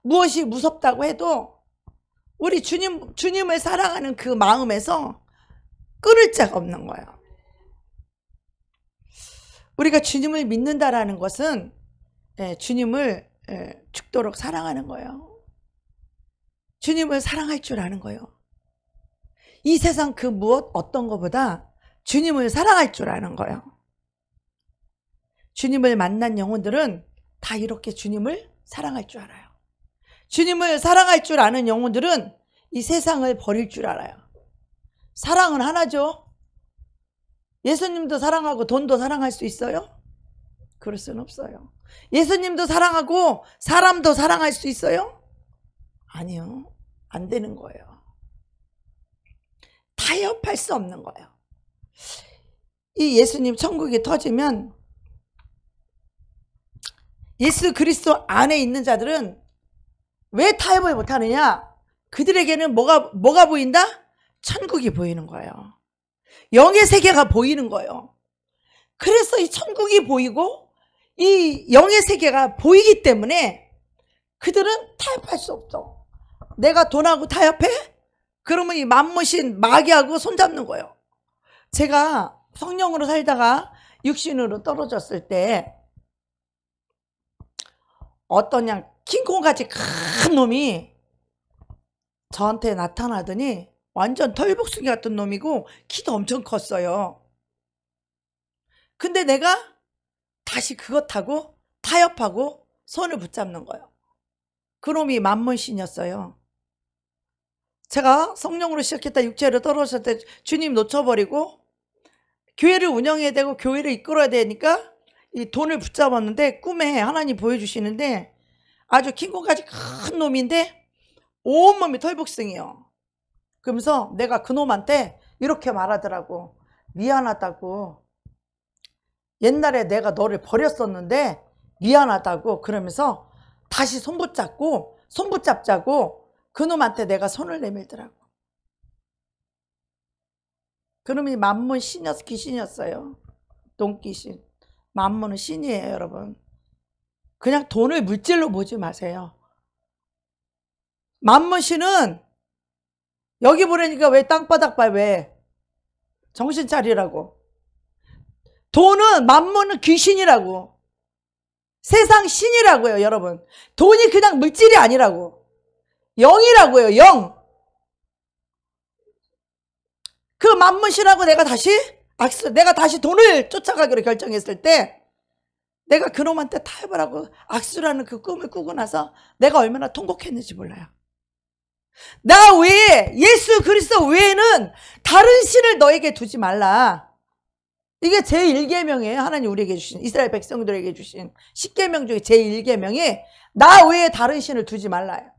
무엇이 무섭다고 해도 우리 주님을 사랑하는 그 마음에서 끊을 자가 없는 거예요. 우리가 주님을 믿는다라는 것은 주님을 죽도록 사랑하는 거예요. 주님을 사랑할 줄 아는 거예요. 이 세상 그 무엇 어떤 것보다 주님을 사랑할 줄 아는 거예요. 주님을 만난 영혼들은 다 이렇게 주님을 사랑할 줄 알아요. 주님을 사랑할 줄 아는 영혼들은 이 세상을 버릴 줄 알아요. 사랑은 하나죠. 예수님도 사랑하고 돈도 사랑할 수 있어요? 그럴 수는 없어요. 예수님도 사랑하고 사람도 사랑할 수 있어요? 아니요. 안 되는 거예요. 타협할 수 없는 거예요. 이 예수님 천국이 터지면 예수 그리스도 안에 있는 자들은 왜 타협을 못하느냐? 그들에게는 뭐가 보인다? 천국이 보이는 거예요. 영의 세계가 보이는 거예요. 그래서 이 천국이 보이고 이 영의 세계가 보이기 때문에 그들은 타협할 수 없어. 내가 돈하고 타협해? 그러면 이 맘무신 마귀하고 손잡는 거예요. 제가 성령으로 살다가 육신으로 떨어졌을 때 어떤 그냥 킹콩같이 큰 놈이 저한테 나타나더니 완전 털복숭이 같은 놈이고 키도 엄청 컸어요. 근데 내가 다시 그것하고 타협하고 손을 붙잡는 거예요. 그 놈이 만문신이었어요. 제가 성령으로 시작했다 육체로 떨어졌을 때 주님 놓쳐버리고 교회를 운영해야 되고 교회를 이끌어야 되니까 이 돈을 붙잡았는데 꿈에 하나님 보여주시는데 아주 킹콩까지 큰 놈인데 온몸이 털복숭이요. 그러면서 내가 그 놈한테 이렇게 말하더라고. 미안하다고. 옛날에 내가 너를 버렸었는데 미안하다고. 그러면서 다시 손 붙잡자고 그 놈한테 내가 손을 내밀더라고. 그놈이 만문 귀신이었어요. 돈귀신. 만문은 신이에요, 여러분. 그냥 돈을 물질로 보지 마세요. 만문신은 여기 보내니까 왜 땅바닥 봐, 왜? 정신 차리라고. 돈은 만문은 귀신이라고. 세상 신이라고요, 여러분. 돈이 그냥 물질이 아니라고. 영이라고요, 영. 그 만문신하고 내가 다시 돈을 쫓아가기로 결정했을 때 내가 그놈한테 타협을 하고 악수라는 그 꿈을 꾸고 나서 내가 얼마나 통곡했는지 몰라요. 나 외에 예수 그리스도 외에는 다른 신을 너에게 두지 말라. 이게 제1계명이에요. 하나님 우리에게 주신, 이스라엘 백성들에게 주신 10계명 중에 제1계명이 나 외에 다른 신을 두지 말라요.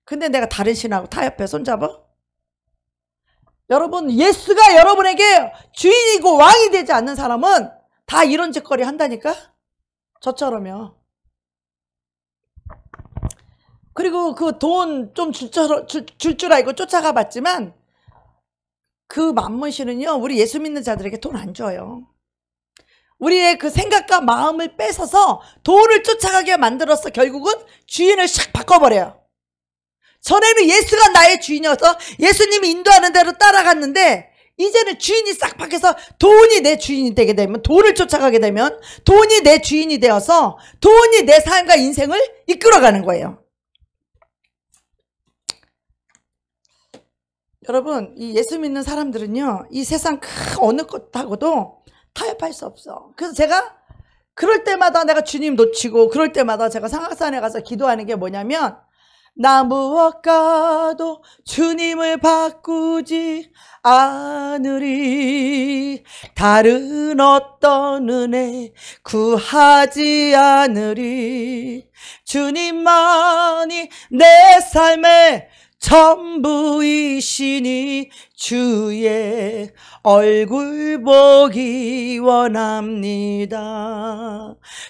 근데 내가 다른 신하고 타협해 손잡아? 여러분, 예수가 여러분에게 주인이고 왕이 되지 않는 사람은 다 이런 짓거리 한다니까? 저처럼요. 그리고 그 돈 좀 줄 줄 알고 쫓아가 봤지만 그 만문신은요, 우리 예수 믿는 자들에게 돈 안 줘요. 우리의 그 생각과 마음을 뺏어서 돈을 쫓아가게 만들어서 결국은 주인을 샥 바꿔버려요. 전에는 예수가 나의 주인이어서 예수님이 인도하는 대로 따라갔는데 이제는 주인이 싹 바뀌어서 돈이 내 주인이 되게 되면, 돈을 쫓아가게 되면 돈이 내 주인이 되어서 돈이 내 삶과 인생을 이끌어가는 거예요. 여러분, 이 예수 믿는 사람들은요, 이 세상 그 어느 것하고도 타협할 수 없어. 그래서 제가 그럴 때마다 내가 주님 놓치고 그럴 때마다 제가 상악산에 가서 기도하는 게 뭐냐면, 나 무엇과도 주님을 바꾸지 않으리. 다른 어떤 은혜 구하지 않으리. 주님만이 내 삶의 전부이시니 주의 얼굴 보기 원합니다.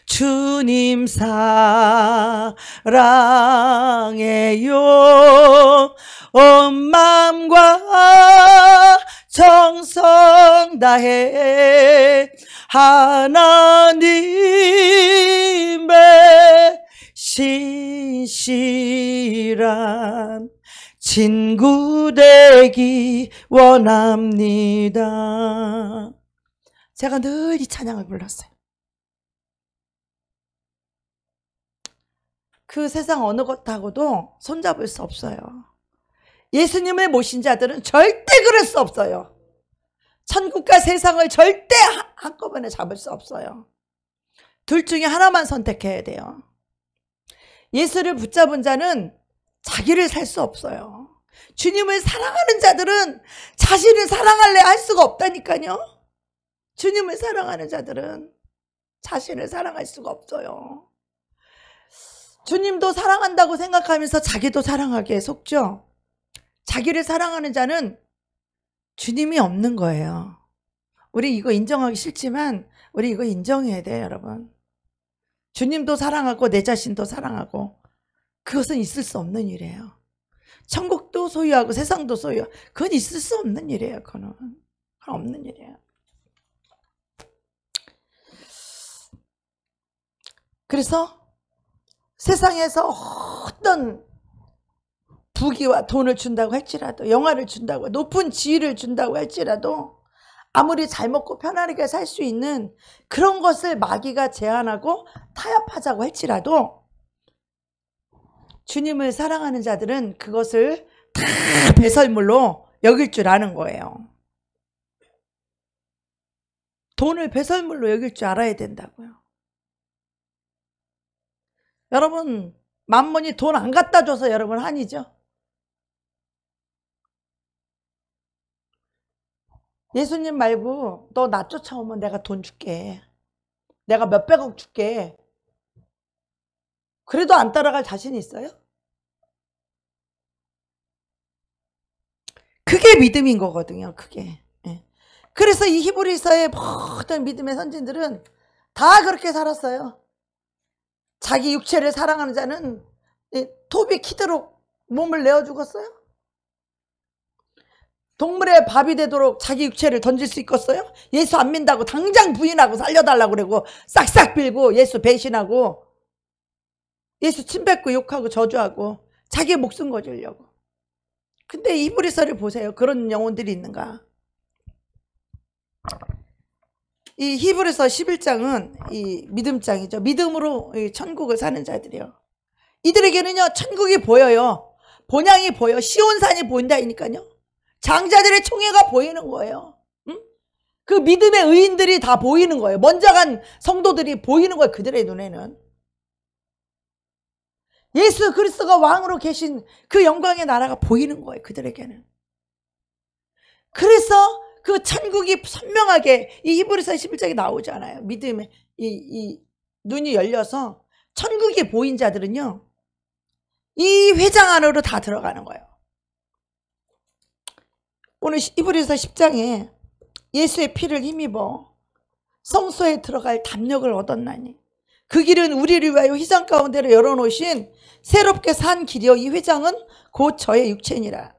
주님 사랑해요. 온 마음과 정성 다해 하나님의 신실한 친구 되기 원합니다. 제가 늘 이 찬양을 불렀어요. 그 세상 어느 것하고도 손잡을 수 없어요. 예수님을 모신 자들은 절대 그럴 수 없어요. 천국과 세상을 절대 한꺼번에 잡을 수 없어요. 둘 중에 하나만 선택해야 돼요. 예수를 붙잡은 자는 자기를 살 수 없어요. 주님을 사랑하는 자들은 자신을 사랑할래 할 수가 없다니까요. 주님을 사랑하는 자들은 자신을 사랑할 수가 없어요. 주님도 사랑한다고 생각하면서 자기도 사랑하기에 속죠. 자기를 사랑하는 자는 주님이 없는 거예요. 우리 이거 인정하기 싫지만 우리 이거 인정해야 돼요, 여러분. 주님도 사랑하고 내 자신도 사랑하고 그것은 있을 수 없는 일이에요. 천국도 소유하고 세상도 소유하고 그건 있을 수 없는 일이에요. 그건 없는 일이에요. 그래서 세상에서 어떤 부귀와 돈을 준다고 할지라도, 영화를 준다고, 높은 지위를 준다고 할지라도, 아무리 잘 먹고 편안하게 살 수 있는 그런 것을 마귀가 제한하고 타협하자고 할지라도 주님을 사랑하는 자들은 그것을 다 배설물로 여길 줄 아는 거예요. 돈을 배설물로 여길 줄 알아야 된다고요. 여러분, 만mon이 돈 안 갖다 줘서 여러분 한이죠. 예수님 말고 너 나 쫓아오면 내가 돈 줄게. 내가 몇백억 줄게. 그래도 안 따라갈 자신 있어요? 그게 믿음인 거거든요. 그게. 그래서 이 히브리서의 모든 믿음의 선진들은 다 그렇게 살았어요. 자기 육체를 사랑하는 자는 톱이 키도록 몸을 내어 죽었어요. 동물의 밥이 되도록 자기 육체를 던질 수 있겠어요? 예수 안 믿는다고 당장 부인하고 살려달라고 그러고 싹싹 빌고 예수 배신하고 예수 침뱉고 욕하고 저주하고 자기 목숨 거주려고. 근데 히브리서를 보세요. 그런 영혼들이 있는가? 이 히브리서 11장은 이 믿음장이죠. 믿음으로 천국을 사는 자들이요. 이들에게는요 천국이 보여요. 본향이 보여. 시온산이 보인다니까요. 장자들의 총회가 보이는 거예요. 응? 그 믿음의 의인들이 다 보이는 거예요. 먼저 간 성도들이 보이는 거예요. 그들의 눈에는. 예수 그리스도가 왕으로 계신 그 영광의 나라가 보이는 거예요. 그들에게는. 그래서 그 천국이 선명하게 이 히브리서 11장에 나오잖아요. 믿음의 이 눈이 열려서 천국이 보인 자들은요. 이 회장 안으로 다 들어가는 거예요. 오늘 히브리서 10장에 예수의 피를 힘입어 성소에 들어갈 담력을 얻었나니 그 길은 우리를 위하여 휘장 가운데로 열어놓으신 새롭게 산 길이요 이 휘장은 곧 저의 육체니라.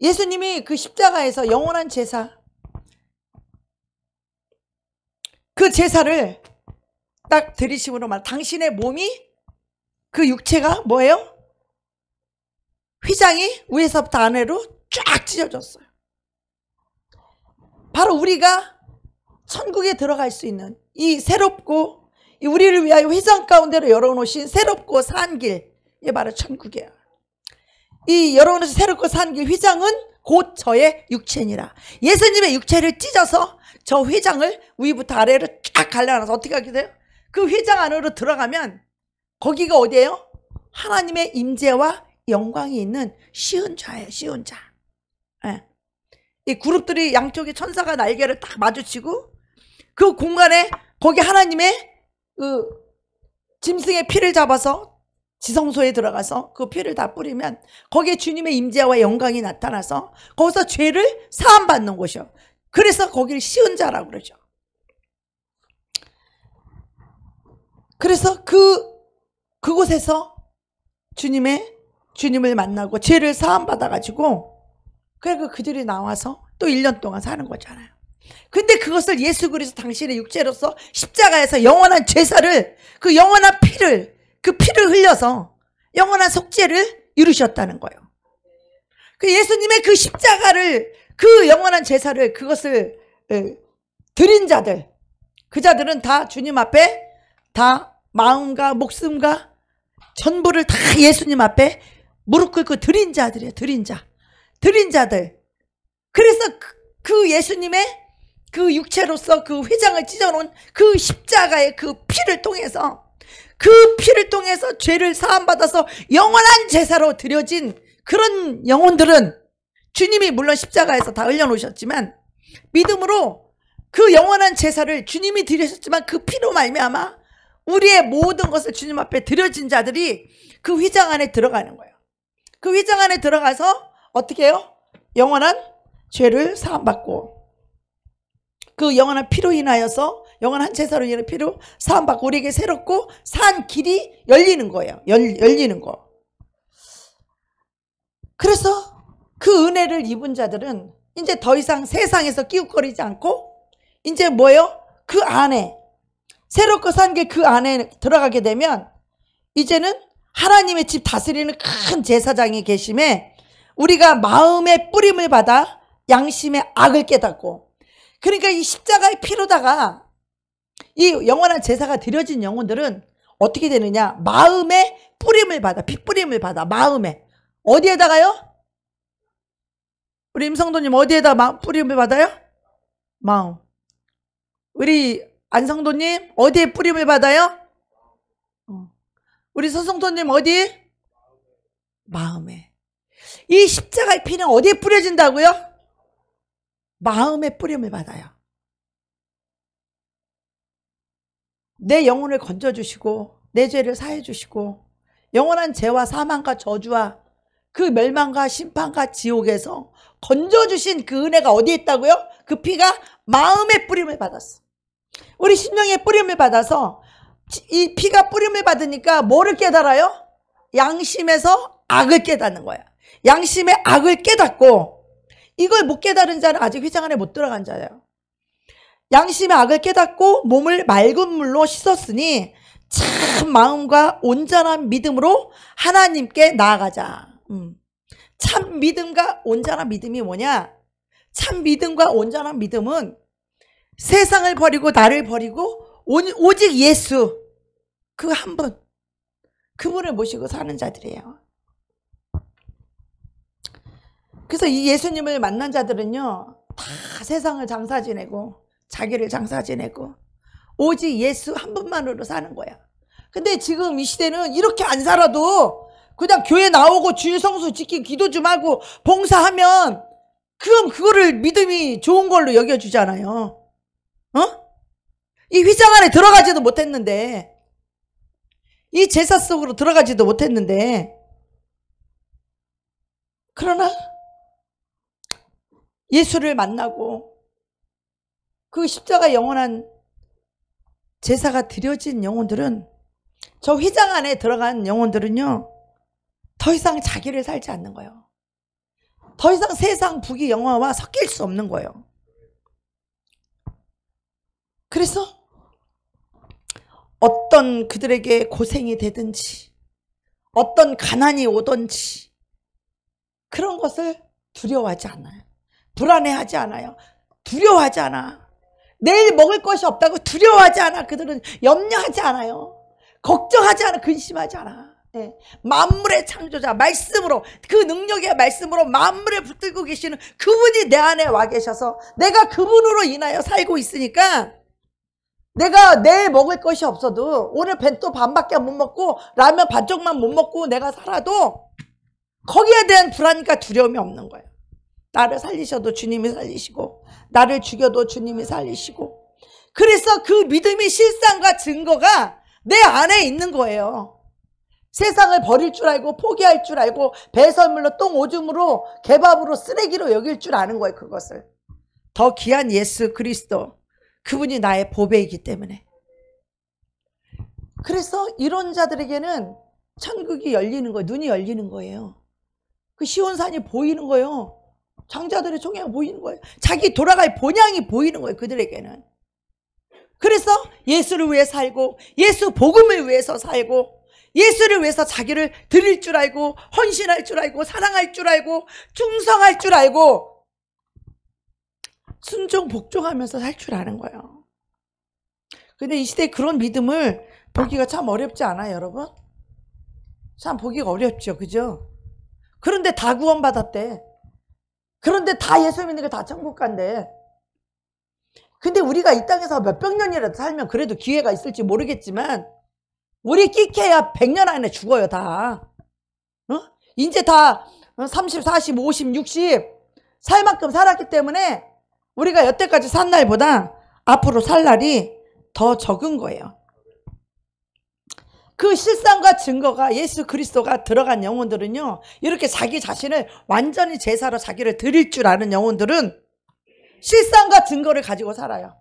예수님이 그 십자가에서 영원한 제사, 그 제사를 딱 드리심으로 말, 당신의 몸이 그 육체가 뭐예요? 휘장이 위에서부터 아래로 쫙 찢어졌어요. 바로 우리가 천국에 들어갈 수 있는 이 새롭고 우리를 위하여 휘장 가운데로 열어놓으신 새롭고 산 길이 바로 천국이에요. 이 열어놓으신 새롭고 산 길 휘장은 곧 저의 육체니라. 예수님의 육체를 찢어서 저 휘장을 위부터 아래로 쫙 갈라놔서 어떻게 하게 돼요? 그 휘장 안으로 들어가면 거기가 어디예요? 하나님의 임재와 영광이 있는 시은좌예요. 시은좌. 네. 이 그룹들이 양쪽에 천사가 날개를 딱 마주치고 그 공간에 거기 하나님의 그 짐승의 피를 잡아서 지성소에 들어가서 그 피를 다 뿌리면 거기에 주님의 임재와 영광이 나타나서 거기서 죄를 사함받는 곳이요. 그래서 거기를 시은자라고 그러죠. 그래서 그곳에서 주님을 만나고 죄를 사함받아가지고 그리고 그들이 나와서 또 1년 동안 사는 거잖아요. 근데 그것을 예수 그리스도 당신의 육체로서 십자가에서 영원한 제사를 그 영원한 피를 그 피를 흘려서 영원한 속죄를 이루셨다는 거예요. 그 예수님의 그 십자가를, 그 영원한 제사를, 그것을 드린 자들, 그 자들은 다 주님 앞에 다 마음과 목숨과 전부를 다 예수님 앞에 무릎 꿇고 드린 자들이에요. 드린 자들. 그래서 그 예수님의 그 육체로서 그 휘장을 찢어놓은 그 십자가의 그 피를 통해서, 그 피를 통해서 죄를 사함받아서 영원한 제사로 드려진 그런 영혼들은, 주님이 물론 십자가에서 다 흘려놓으셨지만 믿음으로 그 영원한 제사를 주님이 드리셨지만 그 피로 말미암아 우리의 모든 것을 주님 앞에 드려진 자들이 그 휘장 안에 들어가는 거예요. 그 휘장 안에 들어가서 어떻게 해요? 영원한 죄를 사함받고, 그 영원한 피로 인하여서, 영원한 제사로 인한 피로 사함받고 우리에게 새롭고 산 길이 열리는 거예요. 열리는 거. 그래서 그 은혜를 입은 자들은 이제 더 이상 세상에서 끼웃거리지 않고 이제 뭐예요? 그 안에 새롭고 산 길, 그 안에 들어가게 되면 이제는 하나님의 집 다스리는 큰 제사장이 계심에 우리가 마음의 뿌림을 받아 양심의 악을 깨닫고, 그러니까 이 십자가의 피로다가 이 영원한 제사가 드려진 영혼들은 어떻게 되느냐? 마음의 뿌림을 받아, 피 뿌림을 받아. 마음에. 어디에다가요? 우리 임성도님 어디에다 뿌림을 받아요? 마음. 우리 안성도님 어디에 뿌림을 받아요? 우리 서성도님 어디? 마음에. 이 십자가의 피는 어디에 뿌려진다고요? 마음에 뿌림을 받아요. 내 영혼을 건져주시고 내 죄를 사해주시고 영원한 죄와 사망과 저주와 그 멸망과 심판과 지옥에서 건져주신 그 은혜가 어디에 있다고요? 그 피가 마음에 뿌림을 받았어. 우리 심령에 뿌림을 받아서 이 피가 뿌림을 받으니까 뭐를 깨달아요? 양심에서 악을 깨닫는 거야. 양심의 악을 깨닫고, 이걸 못 깨달은 자는 아직 휘장 안에 못 들어간 자예요. 양심의 악을 깨닫고 몸을 맑은 물로 씻었으니 참 마음과 온전한 믿음으로 하나님께 나아가자. 참 믿음과 온전한 믿음이 뭐냐? 참 믿음과 온전한 믿음은 세상을 버리고 나를 버리고 오직 예수, 그 한 분, 그분을 모시고 사는 자들이에요. 그래서 이 예수님을 만난 자들은요, 다 세상을 장사 지내고 자기를 장사 지내고 오직 예수 한 분만으로 사는 거야. 근데 지금 이 시대는 이렇게 안 살아도 그냥 교회 나오고 주일 성수 지키고 기도 좀 하고 봉사하면 그럼 그거를 믿음이 좋은 걸로 여겨주잖아요. 이 휘장 안에 들어가지도 못했는데, 이 제사 속으로 들어가지도 못했는데, 그러나 예수를 만나고 그 십자가 영원한 제사가 드려진 영혼들은, 저 휘장 안에 들어간 영혼들은요, 더 이상 자기를 살지 않는 거예요. 더 이상 세상 부귀 영화와 섞일 수 없는 거예요. 그래서 어떤 그들에게 고생이 되든지 어떤 가난이 오든지 그런 것을 두려워하지 않아요. 불안해하지 않아요. 두려워하지 않아. 내일 먹을 것이 없다고 두려워하지 않아. 그들은 염려하지 않아요. 걱정하지 않아. 근심하지 않아. 네. 만물의 창조자 말씀으로, 그 능력의 말씀으로 만물을 붙들고 계시는 그분이 내 안에 와 계셔서 내가 그분으로 인하여 살고 있으니까, 내가 내일 먹을 것이 없어도 오늘 벤또 반밖에 못 먹고 라면 반쪽만 못 먹고 내가 살아도 거기에 대한 불안과 두려움이 없는 거예요. 나를 살리셔도 주님이 살리시고 나를 죽여도 주님이 살리시고, 그래서 그 믿음의 실상과 증거가 내 안에 있는 거예요. 세상을 버릴 줄 알고 포기할 줄 알고 배설물로 똥 오줌으로 개밥으로 쓰레기로 여길 줄 아는 거예요. 그것을 더 귀한 예수 그리스도, 그분이 나의 보배이기 때문에. 그래서 이런 자들에게는 천국이 열리는 거예요. 눈이 열리는 거예요. 그 시온산이 보이는 거예요. 장자들의 총회가 보이는 거예요. 자기 돌아갈 본향이 보이는 거예요. 그들에게는. 그래서 예수를 위해 살고 예수 복음을 위해서 살고 예수를 위해서 자기를 드릴 줄 알고, 헌신할 줄 알고, 사랑할 줄 알고, 충성할 줄 알고, 순종 복종하면서 살 줄 아는 거예요. 근데 이 시대에 그런 믿음을 보기가 참 어렵지 않아요, 여러분? 참 보기가 어렵죠, 그죠? 그런데 다 구원받았대. 그런데 다 예수 믿는 게 다 천국 간대. 근데 우리가 이 땅에서 몇백 년이라도 살면 그래도 기회가 있을지 모르겠지만, 우리 끼케야 100년 안에 죽어요, 다. 이제 다 30, 40, 50, 60 살 만큼 살았기 때문에 우리가 여태까지 산 날보다 앞으로 살 날이 더 적은 거예요. 그 실상과 증거가 예수 그리스도가 들어간 영혼들은요, 이렇게 자기 자신을 완전히 제사로 자기를 드릴 줄 아는 영혼들은 실상과 증거를 가지고 살아요.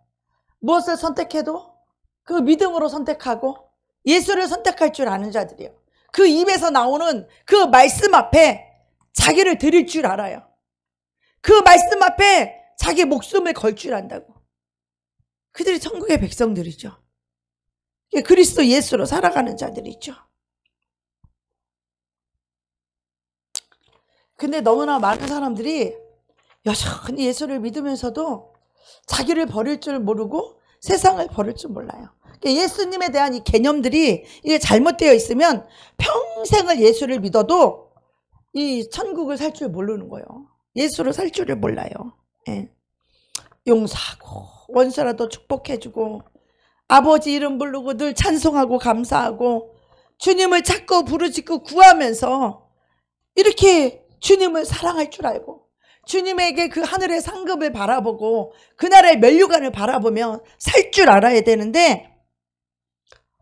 무엇을 선택해도 그 믿음으로 선택하고 예수를 선택할 줄 아는 자들이에요. 그 입에서 나오는 그 말씀 앞에 자기를 드릴 줄 알아요. 그 말씀 앞에 자기 목숨을 걸 줄 안다고. 그들이 천국의 백성들이죠. 그리스도 예수로 살아가는 자들이죠. 근데 너무나 많은 사람들이 여전히 예수를 믿으면서도 자기를 버릴 줄 모르고 세상을 버릴 줄 몰라요. 예수님에 대한 이 개념들이 이게 잘못되어 있으면 평생을 예수를 믿어도 이 천국을 살 줄 모르는 거예요. 예수로 살 줄을 몰라요. 예. 용서하고 원수라도 축복해주고 아버지 이름 부르고 늘 찬송하고 감사하고 주님을 찾고 부르짖고 구하면서 이렇게 주님을 사랑할 줄 알고 주님에게 그 하늘의 상급을 바라보고 그날의 면류관을 바라보며 살 줄 알아야 되는데,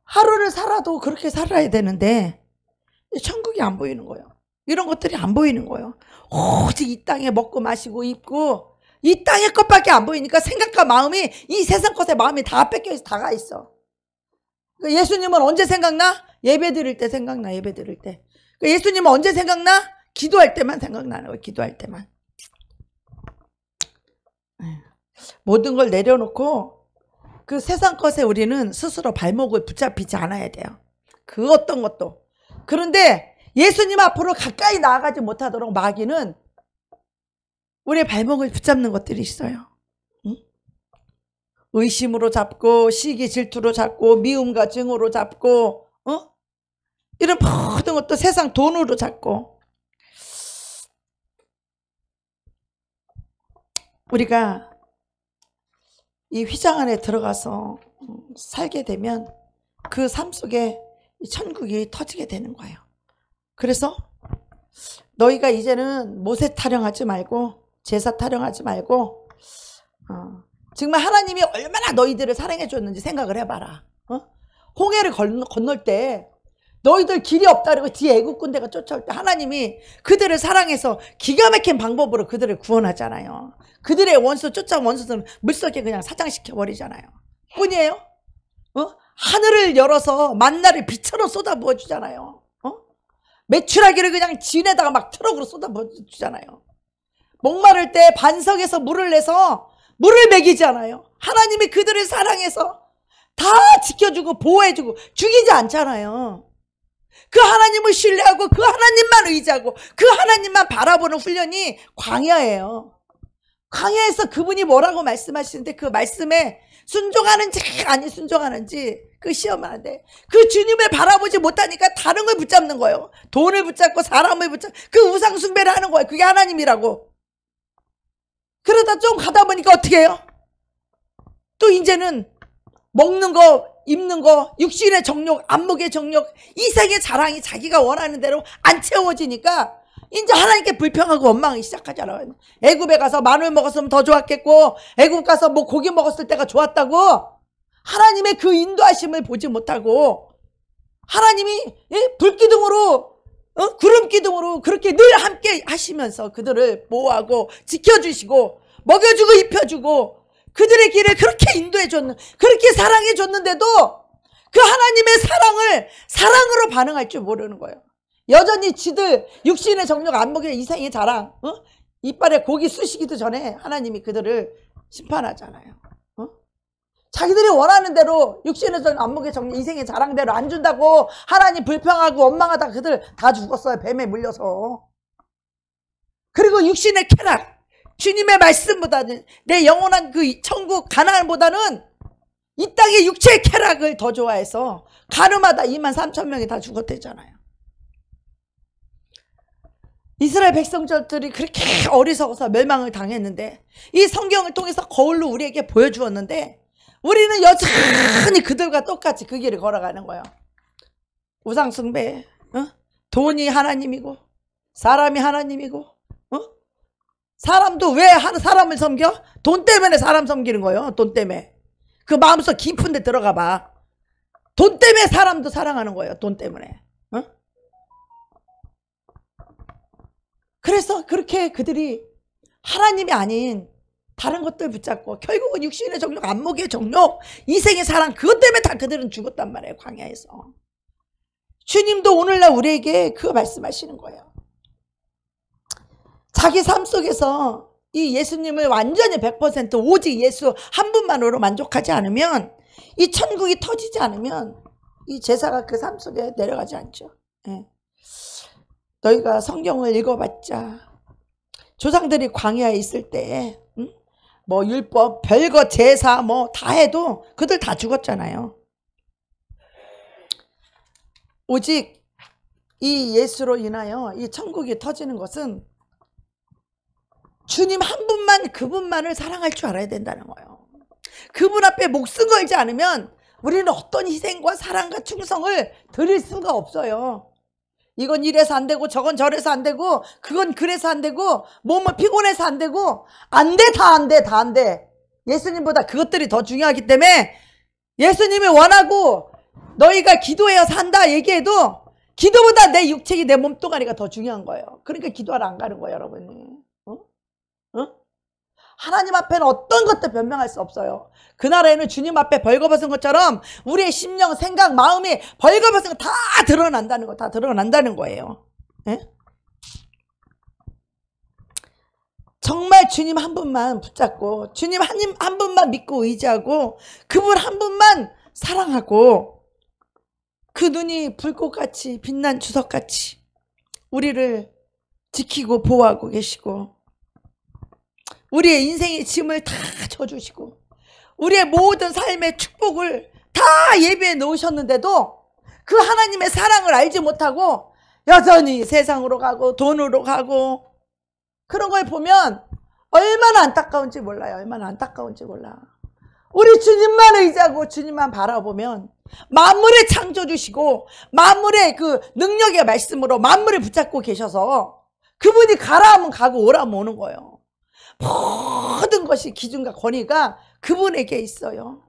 하루를 살아도 그렇게 살아야 되는데 천국이 안 보이는 거예요. 이런 것들이 안 보이는 거예요. 오직 이 땅에 먹고 마시고 입고 이 땅의 것밖에 안 보이니까 생각과 마음이 이 세상 것에 마음이 다 뺏겨서 다가 있어. 예수님은 언제 생각나? 예배 드릴 때 생각나. 예배 드릴 때. 예수님은 언제 생각나? 기도할 때만 생각나는 거예요. 기도할 때만. 모든 걸 내려놓고 그 세상 것에 우리는 스스로 발목을 붙잡히지 않아야 돼요. 그 어떤 것도. 그런데 예수님 앞으로 가까이 나아가지 못하도록 마귀는 우리의 발목을 붙잡는 것들이 있어요. 응? 의심으로 잡고 시기 질투로 잡고 미움과 증오로 잡고 이런 모든 것도 세상 돈으로 잡고, 우리가 이 휘장 안에 들어가서 살게 되면 그 삶 속에 천국이 터지게 되는 거예요. 그래서 너희가 이제는 모세 타령하지 말고 제사 타령하지 말고 정말 하나님이 얼마나 너희들을 사랑해 줬는지 생각을 해봐라. 홍해를 건널 때 너희들 길이 없다 그러고 뒤에 애국 군대가 쫓아올 때 하나님이 그들을 사랑해서 기가 막힌 방법으로 그들을 구원하잖아요. 그들의 원수 쫓아온 원수들은 물속에 그냥 사장시켜 버리잖아요. 뿐이에요. 하늘을 열어서 만나를 비처럼 쏟아부어 주잖아요. 메추라기를 그냥 진에다가 막 트럭으로 쏟아부어 주잖아요. 목마를 때 반석에서 물을 내서 물을 먹이잖아요. 하나님이 그들을 사랑해서 다 지켜주고 보호해주고 죽이지 않잖아요. 그 하나님을 신뢰하고 그 하나님만 의지하고 그 하나님만 바라보는 훈련이 광야예요. 광야에서 그분이 뭐라고 말씀하시는데 그 말씀에 순종하는지 아니 순종하는지 그 시험하는데 그 주님을 바라보지 못하니까 다른 걸 붙잡는 거예요. 돈을 붙잡고 사람을 붙잡고 그 우상 숭배를 하는 거예요. 그게 하나님이라고. 그러다 좀 가다 보니까 어떻게 해요? 또 이제는 먹는 거 입는 거 육신의 정욕 안목의 정욕 이생의 자랑이 자기가 원하는 대로 안 채워지니까 이제 하나님께 불평하고 원망이 시작하잖아요. 애굽에 가서 마늘 먹었으면 더 좋았겠고 애굽 가서 뭐 고기 먹었을 때가 좋았다고 하나님의 그 인도하심을 보지 못하고 하나님이 불기둥으로 구름기둥으로 그렇게 늘 함께 하시면서 그들을 보호하고 지켜주시고 먹여주고 입혀주고 그들의 길을 그렇게 인도해줬는 그렇게 사랑해줬는데도 그 하나님의 사랑을 사랑으로 반응할 줄 모르는 거예요. 여전히 지들 육신의 정욕 안목의 이생의 자랑 이빨에 고기 쑤시기도 전에 하나님이 그들을 심판하잖아요. 자기들이 원하는 대로 육신에서 안목의 정리, 인생의 자랑대로 안 준다고 하나님 불평하고 원망하다 그들 다 죽었어요. 뱀에 물려서. 그리고 육신의 쾌락, 주님의 말씀보다는, 내 영원한 그 천국 가나안보다는 이 땅의 육체의 쾌락을 더 좋아해서 가늠하다 23,000명이 다 죽었대잖아요. 이스라엘 백성들이 그렇게 어리석어서 멸망을 당했는데, 이 성경을 통해서 거울로 우리에게 보여주었는데, 우리는 여전히 그들과 똑같이 그 길을 걸어가는 거예요. 우상숭배, 돈이 하나님이고 사람이 하나님이고, 사람도 왜 사람을 섬겨? 돈 때문에 사람 섬기는 거예요. 돈 때문에. 그 마음속 깊은 데 들어가 봐. 돈 때문에 사람도 사랑하는 거예요. 돈 때문에. 그래서 그렇게 그들이 하나님이 아닌 다른 것들 붙잡고 결국은 육신의 정욕, 안목의 정욕, 이생의 사랑, 그것 때문에 다 그들은 죽었단 말이에요. 광야에서. 주님도 오늘날 우리에게 그거 말씀하시는 거예요. 자기 삶 속에서 이 예수님을 완전히 100% 오직 예수 한 분만으로 만족하지 않으면, 이 천국이 터지지 않으면 이 제사가 그 삶 속에 내려가지 않죠. 예. 너희가 성경을 읽어봤자 조상들이 광야에 있을 때 뭐 율법, 별거, 제사 뭐 다 해도 그들 다 죽었잖아요. 오직 이 예수로 인하여 이 천국이 터지는 것은 주님 한 분만, 그분만을 사랑할 줄 알아야 된다는 거예요. 그분 앞에 목숨 걸지 않으면 우리는 어떤 희생과 사랑과 충성을 드릴 수가 없어요. 이건 이래서 안 되고 저건 저래서 안 되고 그건 그래서 안 되고 몸은 피곤해서 안 되고 안 돼, 다 안 돼, 다 안 돼. 예수님보다 그것들이 더 중요하기 때문에 예수님이 원하고 너희가 기도해야 산다 얘기해도 기도보다 내 육체기, 내 몸뚱아리가 더 중요한 거예요. 그러니까 기도하러 안 가는 거예요, 여러분이. 하나님 앞에는 어떤 것도 변명할 수 없어요. 그날에는 주님 앞에 벌거벗은 것처럼 우리의 심령, 생각, 마음이 벌거벗은 거 다 드러난다는 거, 다 드러난다는 거예요. 예? 정말 주님 한 분만 붙잡고 주님 한 분만 믿고 의지하고 그분 한 분만 사랑하고, 그 눈이 불꽃같이 빛난 주석같이 우리를 지키고 보호하고 계시고, 우리의 인생의 짐을 다 져주시고 우리의 모든 삶의 축복을 다 예비해 놓으셨는데도 그 하나님의 사랑을 알지 못하고 여전히 세상으로 가고 돈으로 가고, 그런 걸 보면 얼마나 안타까운지 몰라요. 얼마나 안타까운지 몰라. 우리 주님만 의지하고 주님만 바라보면 만물을 창조주시고 만물의 그 능력의 말씀으로 만물을 붙잡고 계셔서 그분이 가라 하면 가고 오라 하면 오는 거예요. 모든 것이 기준과 권위가 그분에게 있어요.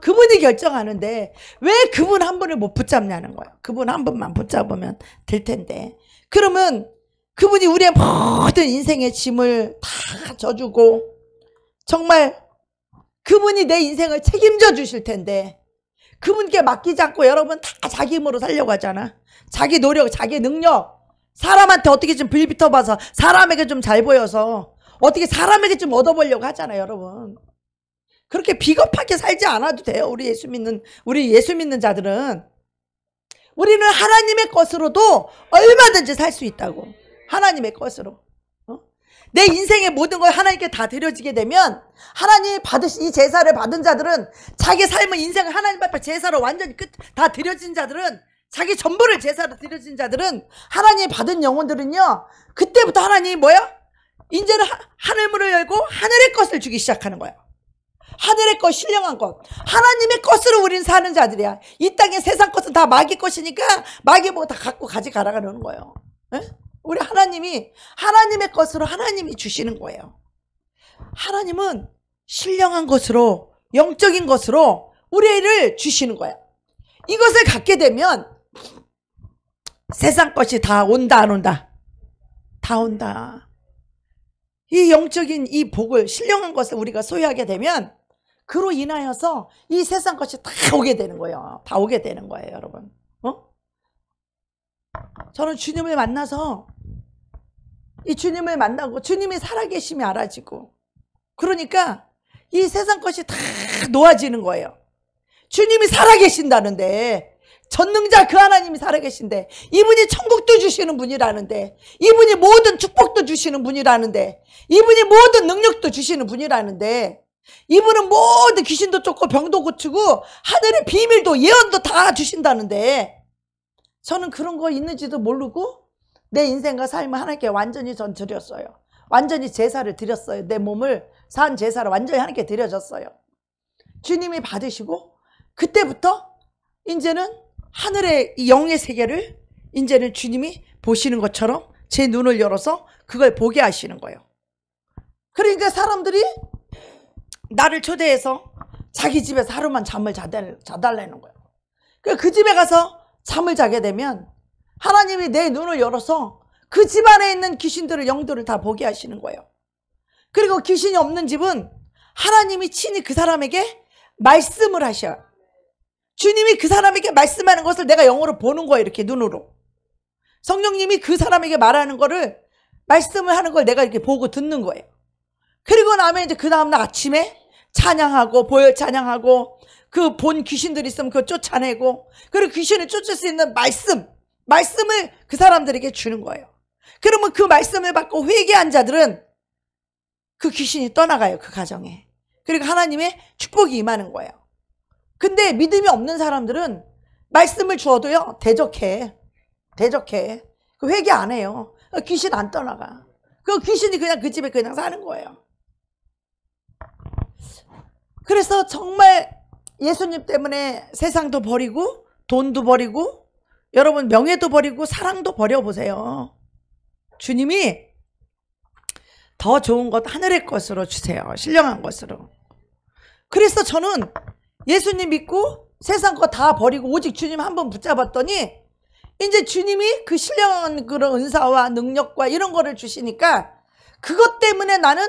그분이 결정하는데 왜 그분 한 분을 못 붙잡냐는 거예요. 그분 한 분만 붙잡으면 될 텐데. 그러면 그분이 우리의 모든 인생의 짐을 다 져주고 정말 그분이 내 인생을 책임져 주실 텐데, 그분께 맡기지 않고 여러분 다 자기 힘으로 살려고 하잖아. 자기 노력, 자기 능력, 사람한테 어떻게 좀 빌붙어봐서 사람에게 좀 잘 보여서 어떻게 사람에게 좀 얻어보려고 하잖아요, 여러분. 그렇게 비겁하게 살지 않아도 돼요. 우리 예수 믿는 자들은. 우리는 하나님의 것으로도 얼마든지 살 수 있다고. 하나님의 것으로. 내 인생의 모든 걸 하나님께 다 드려지게 되면, 하나님이 받으신 이 제사를 받은 자들은, 자기 삶의 인생을 하나님 앞에 제사로 완전히 다 드려진 자들은, 자기 전부를 제사로 드려진 자들은, 하나님이 받은 영혼들은요, 그때부터 하나님이 뭐야? 이제는 하늘문을 열고 하늘의 것을 주기 시작하는 거야. 하늘의 것, 신령한 것, 하나님의 것으로 우린 사는 자들이야. 이 땅의 세상 것은 다 마귀 것이니까 마귀 보고 다 갖고 가져가라 그러는 거예요. 에? 우리 하나님이 하나님의 것으로 하나님이 주시는 거예요. 하나님은 신령한 것으로, 영적인 것으로 우리를 주시는 거야. 이것을 갖게 되면 세상 것이 다 온다, 안 온다? 다 온다. 이 영적인 이 복을, 신령한 것을 우리가 소유하게 되면 그로 인하여서 이 세상 것이 다 오게 되는 거예요. 다 오게 되는 거예요, 여러분. 저는 주님을 만나서, 이 주님을 만나고 주님이 살아계심이 알아지고, 그러니까 이 세상 것이 다 놓아지는 거예요. 주님이 살아계신다는데, 전능자 그 하나님이 살아계신데, 이분이 천국도 주시는 분이라는데, 이분이 모든 축복도 주시는 분이라는데, 이분이 모든 능력도 주시는 분이라는데, 이분은 모든 귀신도 쫓고 병도 고치고 하늘의 비밀도 예언도 다 주신다는데, 저는 그런 거 있는지도 모르고 내 인생과 삶을 하나님께 완전히 전 드렸어요. 완전히 제사를 드렸어요. 내 몸을 산 제사를 완전히 하나님께 드려졌어요. 주님이 받으시고, 그때부터 이제는 하늘의 이 영의 세계를 이제는 주님이 보시는 것처럼 제 눈을 열어서 그걸 보게 하시는 거예요. 그러니까 사람들이 나를 초대해서 자기 집에서 하루만 잠을 자달라는 거예요. 그 집에 가서 잠을 자게 되면 하나님이 내 눈을 열어서 그 집 안에 있는 귀신들을, 영들을 다 보게 하시는 거예요. 그리고 귀신이 없는 집은 하나님이 친히 그 사람에게 말씀을 하셔요. 주님이 그 사람에게 말씀하는 것을 내가 영으로 보는 거예요. 이렇게 눈으로. 성령님이 그 사람에게 말하는 거를, 말씀을 하는 걸 내가 이렇게 보고 듣는 거예요. 그리고 나면 이제 그 다음날 아침에 찬양하고, 보혈 찬양하고, 그 본 귀신들이 있으면 그거 쫓아내고, 그리고 귀신을 쫓을 수 있는 말씀을 그 사람들에게 주는 거예요. 그러면 그 말씀을 받고 회개한 자들은 그 귀신이 떠나가요. 그 가정에. 그리고 하나님의 축복이 임하는 거예요. 근데 믿음이 없는 사람들은 말씀을 주어도요, 대적해. 그 회개 안 해요. 귀신 안 떠나가. 그 귀신이 그냥 그 집에 그냥 사는 거예요. 그래서 정말 예수님 때문에 세상도 버리고, 돈도 버리고, 여러분 명예도 버리고, 사랑도 버려보세요. 주님이 더 좋은 것, 하늘의 것으로 주세요. 신령한 것으로. 그래서 저는 예수님 믿고 세상 거 다 버리고 오직 주님 한 번 붙잡았더니, 이제 주님이 그 신령한 그런 은사와 능력과 이런 거를 주시니까, 그것 때문에 나는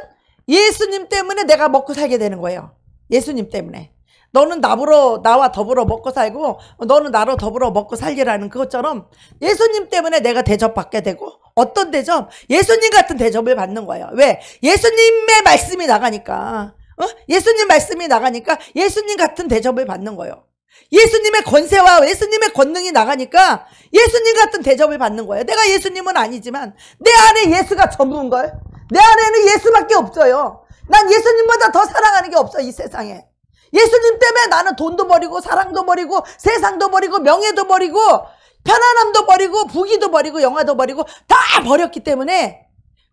예수님 때문에 내가 먹고 살게 되는 거예요. 예수님 때문에. 너는 나와 더불어 먹고 살고, 너는 나로 더불어 먹고 살기라는 그것처럼 예수님 때문에 내가 대접받게 되고, 어떤 대접? 예수님 같은 대접을 받는 거예요. 왜? 예수님의 말씀이 나가니까. 예수님 말씀이 나가니까 예수님 같은 대접을 받는 거예요. 예수님의 권세와 예수님의 권능이 나가니까 예수님 같은 대접을 받는 거예요. 내가 예수님은 아니지만 내 안에 예수가 전부인걸. 내 안에는 예수밖에 없어요. 난 예수님보다 더 사랑하는 게 없어, 이 세상에. 예수님 때문에 나는 돈도 버리고, 사랑도 버리고, 세상도 버리고, 명예도 버리고, 편안함도 버리고, 부귀도 버리고, 영화도 버리고 다 버렸기 때문에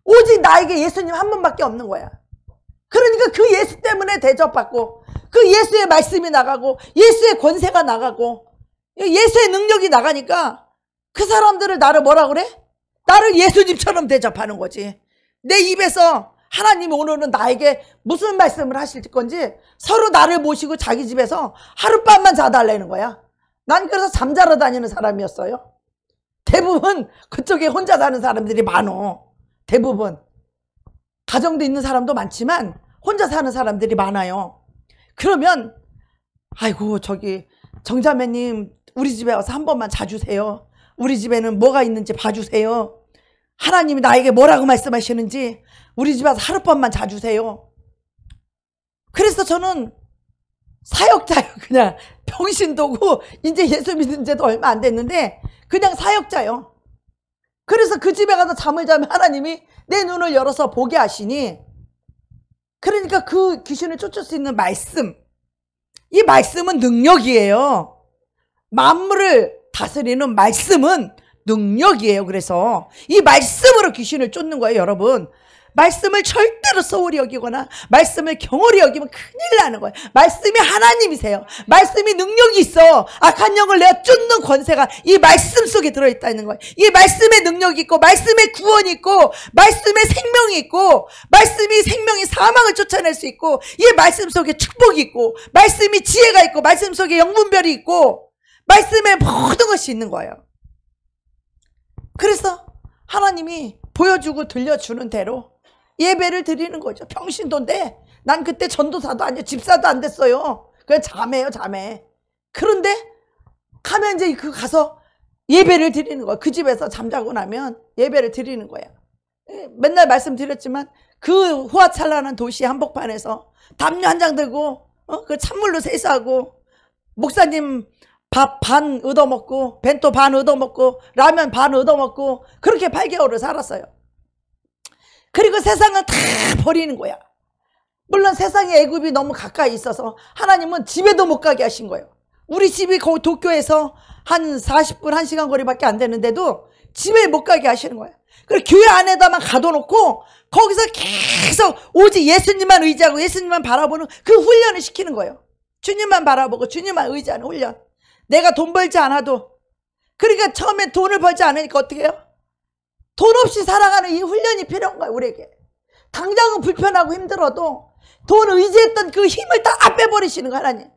오직 나에게 예수님 한 분밖에 없는 거야. 그러니까 그 예수 때문에 대접받고, 그 예수의 말씀이 나가고, 예수의 권세가 나가고, 예수의 능력이 나가니까 그 사람들을 나를 뭐라 그래? 나를 예수님처럼 대접하는 거지. 내 입에서 하나님이 오늘은 나에게 무슨 말씀을 하실 건지 서로 나를 모시고 자기 집에서 하룻밤만 자달라는 거야. 난 그래서 잠자러 다니는 사람이었어요. 대부분 그쪽에 혼자 사는 사람들이 많어. 대부분. 가정도 있는 사람도 많지만 혼자 사는 사람들이 많아요. 그러면 아이고 저기 정자매님 우리 집에 와서 한 번만 자주세요. 우리 집에는 뭐가 있는지 봐주세요. 하나님이 나에게 뭐라고 말씀하시는지 우리 집에 와서 하룻밤만 자주세요. 그래서 저는 사역자요. 그냥 병신도고 이제 예수 믿은 지도 얼마 안 됐는데 그냥 사역자요. 그래서 그 집에 가서 잠을 자면 하나님이 내 눈을 열어서 보게 하시니, 그러니까 그 귀신을 쫓을 수 있는 말씀, 이 말씀은 능력이에요. 만물을 다스리는 말씀은 능력이에요. 그래서 이 말씀으로 귀신을 쫓는 거예요. 여러분, 말씀을 절대로 소홀히 여기거나 말씀을 경홀히 여기면 큰일 나는 거예요. 말씀이 하나님이세요. 말씀이 능력이 있어. 악한 영을 내가 쫓는 권세가 이 말씀 속에 들어있다는 거예요. 이 말씀의 능력이 있고, 말씀의 구원이 있고, 말씀의 생명이 있고, 말씀이 생명이 사망을 쫓아낼 수 있고, 이 말씀 속에 축복이 있고, 말씀이 지혜가 있고, 말씀 속에 영분별이 있고, 말씀에 모든 것이 있는 거예요. 그래서 하나님이 보여주고 들려주는 대로 예배를 드리는 거죠. 병신도인데 난 그때 전도사도 아니고 집사도 안 됐어요. 그냥 자매요, 자매. 그런데 가면 이제 그 가서 예배를 드리는 거야. 그 집에서 잠자고 나면 예배를 드리는 거야. 맨날 말씀드렸지만 그 후화찬란한 도시 한복판에서 담요 한 장 들고 그 찬물로 세수하고 목사님 밥 반 얻어먹고 벤또 반 얻어먹고 라면 반 얻어먹고 그렇게 8개월을 살았어요. 그리고 세상을 다 버리는 거야. 물론 세상에 애굽이 너무 가까이 있어서 하나님은 집에도 못 가게 하신 거예요. 우리 집이 거기 도쿄에서 한 40분 1시간 거리밖에 안 되는데도 집에 못 가게 하시는 거예요. 그리고 교회 안에다만 가둬놓고 거기서 계속 오직 예수님만 의지하고 예수님만 바라보는 그 훈련을 시키는 거예요. 주님만 바라보고 주님만 의지하는 훈련. 내가 돈 벌지 않아도, 그러니까 처음에 돈을 벌지 않으니까 어떻게 해요? 돈 없이 살아가는 이 훈련이 필요한 거예요. 우리에게 당장은 불편하고 힘들어도 돈 의지했던 그 힘을 다 빼버리시는 거예요. 하나님,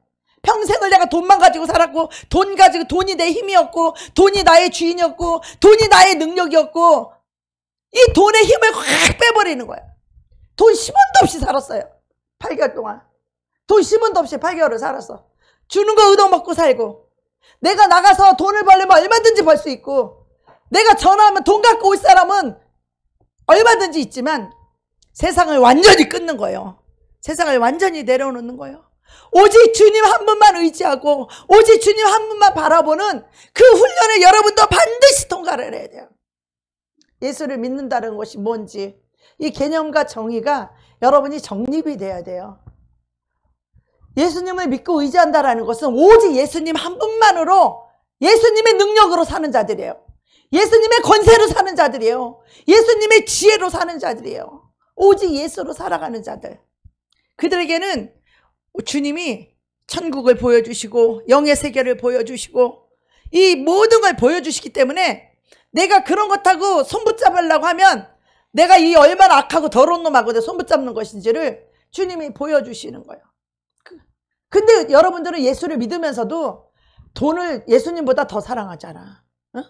평생을 내가 돈만 가지고 살았고 돈 가지고 돈이 내 힘이었고 돈이 나의 주인이었고 돈이 나의 능력이었고 이 돈의 힘을 확 빼버리는 거예요. 돈 10원도 없이 살았어요. 8개월 동안 돈 10원도 없이 8개월을 살았어. 주는 거 얻어먹고 살고, 내가 나가서 돈을 벌려면 얼마든지 벌 수 있고, 내가 전화하면 돈 갖고 올 사람은 얼마든지 있지만 세상을 완전히 끊는 거예요. 세상을 완전히 내려놓는 거예요. 오직 주님 한 분만 의지하고 오직 주님 한 분만 바라보는 그 훈련을 여러분도 반드시 통과를 해야 돼요. 예수를 믿는다는 것이 뭔지, 이 개념과 정의가 여러분이 정립이 돼야 돼요. 예수님을 믿고 의지한다는 것은 오직 예수님 한 분만으로, 예수님의 능력으로 사는 자들이에요. 예수님의 권세로 사는 자들이에요. 예수님의 지혜로 사는 자들이에요. 오직 예수로 살아가는 자들. 그들에게는 주님이 천국을 보여주시고 영의 세계를 보여주시고 이 모든 걸 보여주시기 때문에 내가 그런 것하고 손붙잡으려고 하면 내가 이 얼마나 악하고 더러운 놈하고 손붙잡는 것인지를 주님이 보여주시는 거예요. 근데 여러분들은 예수를 믿으면서도 돈을 예수님보다 더 사랑하잖아. 어?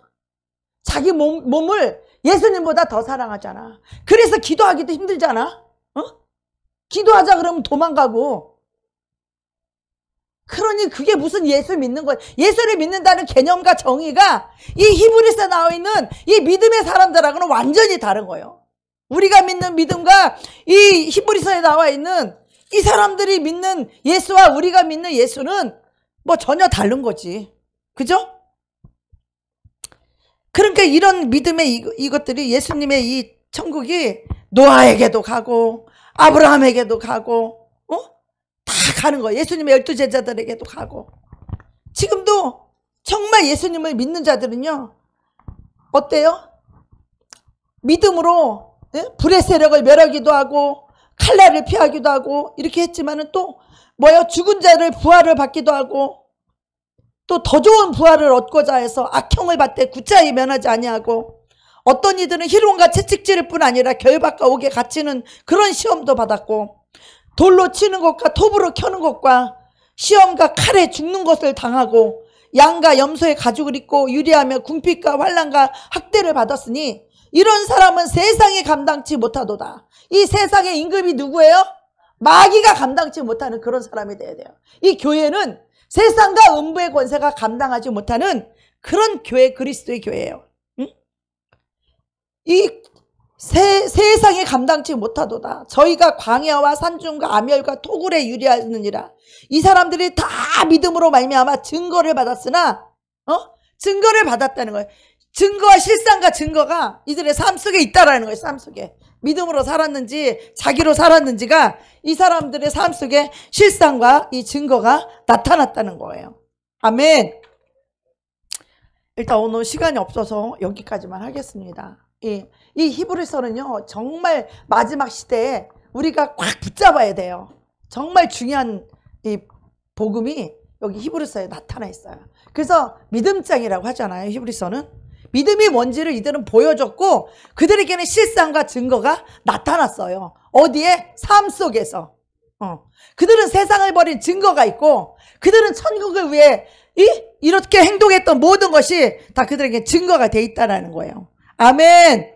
자기 몸을 예수님보다 더 사랑하잖아. 그래서 기도하기도 힘들잖아. 어? 기도하자 그러면 도망가고. 그러니 그게 무슨 예수 믿는 거야. 예수를 믿는다는 개념과 정의가 이 히브리서에 나와 있는 이 믿음의 사람들하고는 완전히 다른 거예요. 우리가 믿는 믿음과 이 히브리서에 나와 있는 이 사람들이 믿는 예수와 우리가 믿는 예수는 뭐 전혀 다른 거지. 그죠? 그러니까 이런 믿음의 이것들이, 예수님의 이 천국이 노아에게도 가고 아브라함에게도 가고 다 가는 거예요. 예수님의 12제자들에게도 가고. 지금도 정말 예수님을 믿는 자들은요, 어때요? 믿음으로 불의 세력을 멸하기도 하고 칼날을 피하기도 하고 이렇게 했지만은 또 뭐요? 죽은 자를 부활을 받기도 하고 또 더 좋은 부활을 얻고자 해서 악형을 받되 굳자히 면하지 아니하고, 어떤 이들은 희롱과 채찍질일 뿐 아니라 결박과 옥에 갇히는 그런 시험도 받았고, 돌로 치는 것과 톱으로 켜는 것과 시험과 칼에 죽는 것을 당하고 양과 염소의 가죽을 입고 유리하며 궁핍과 환난과 학대를 받았으니 이런 사람은 세상에 감당치 못하도다. 이 세상의 임금이 누구예요? 마귀가 감당치 못하는 그런 사람이 돼야 돼요. 이 교회는 세상과 음부의 권세가 감당하지 못하는 그런 교회, 그리스도의 교회예요. 응? 이 세상에 감당치 못하도다. 저희가 광야와 산중과 아멸과 토굴에 유리하느니라. 이 사람들이 다 믿음으로 말미암아 증거를 받았으나 증거를 받았다는 거예요. 증거와 실상과 증거가 이들의 삶 속에 있다라는 거예요. 삶 속에 믿음으로 살았는지 자기로 살았는지가 이 사람들의 삶 속에 실상과 이 증거가 나타났다는 거예요. 아멘. 일단 오늘 시간이 없어서 여기까지만 하겠습니다. 이 히브리서는요, 정말 마지막 시대에 우리가 꽉 붙잡아야 돼요. 정말 중요한 이 복음이 여기 히브리서에 나타나 있어요. 그래서 믿음장이라고 하잖아요. 히브리서는 믿음이 뭔지를 이들은 보여줬고 그들에게는 실상과 증거가 나타났어요. 어디에? 삶 속에서. 그들은 세상을 버린 증거가 있고 그들은 천국을 위해 이렇게 행동했던 모든 것이 다 그들에게 증거가 돼 있다는 거예요. 아멘.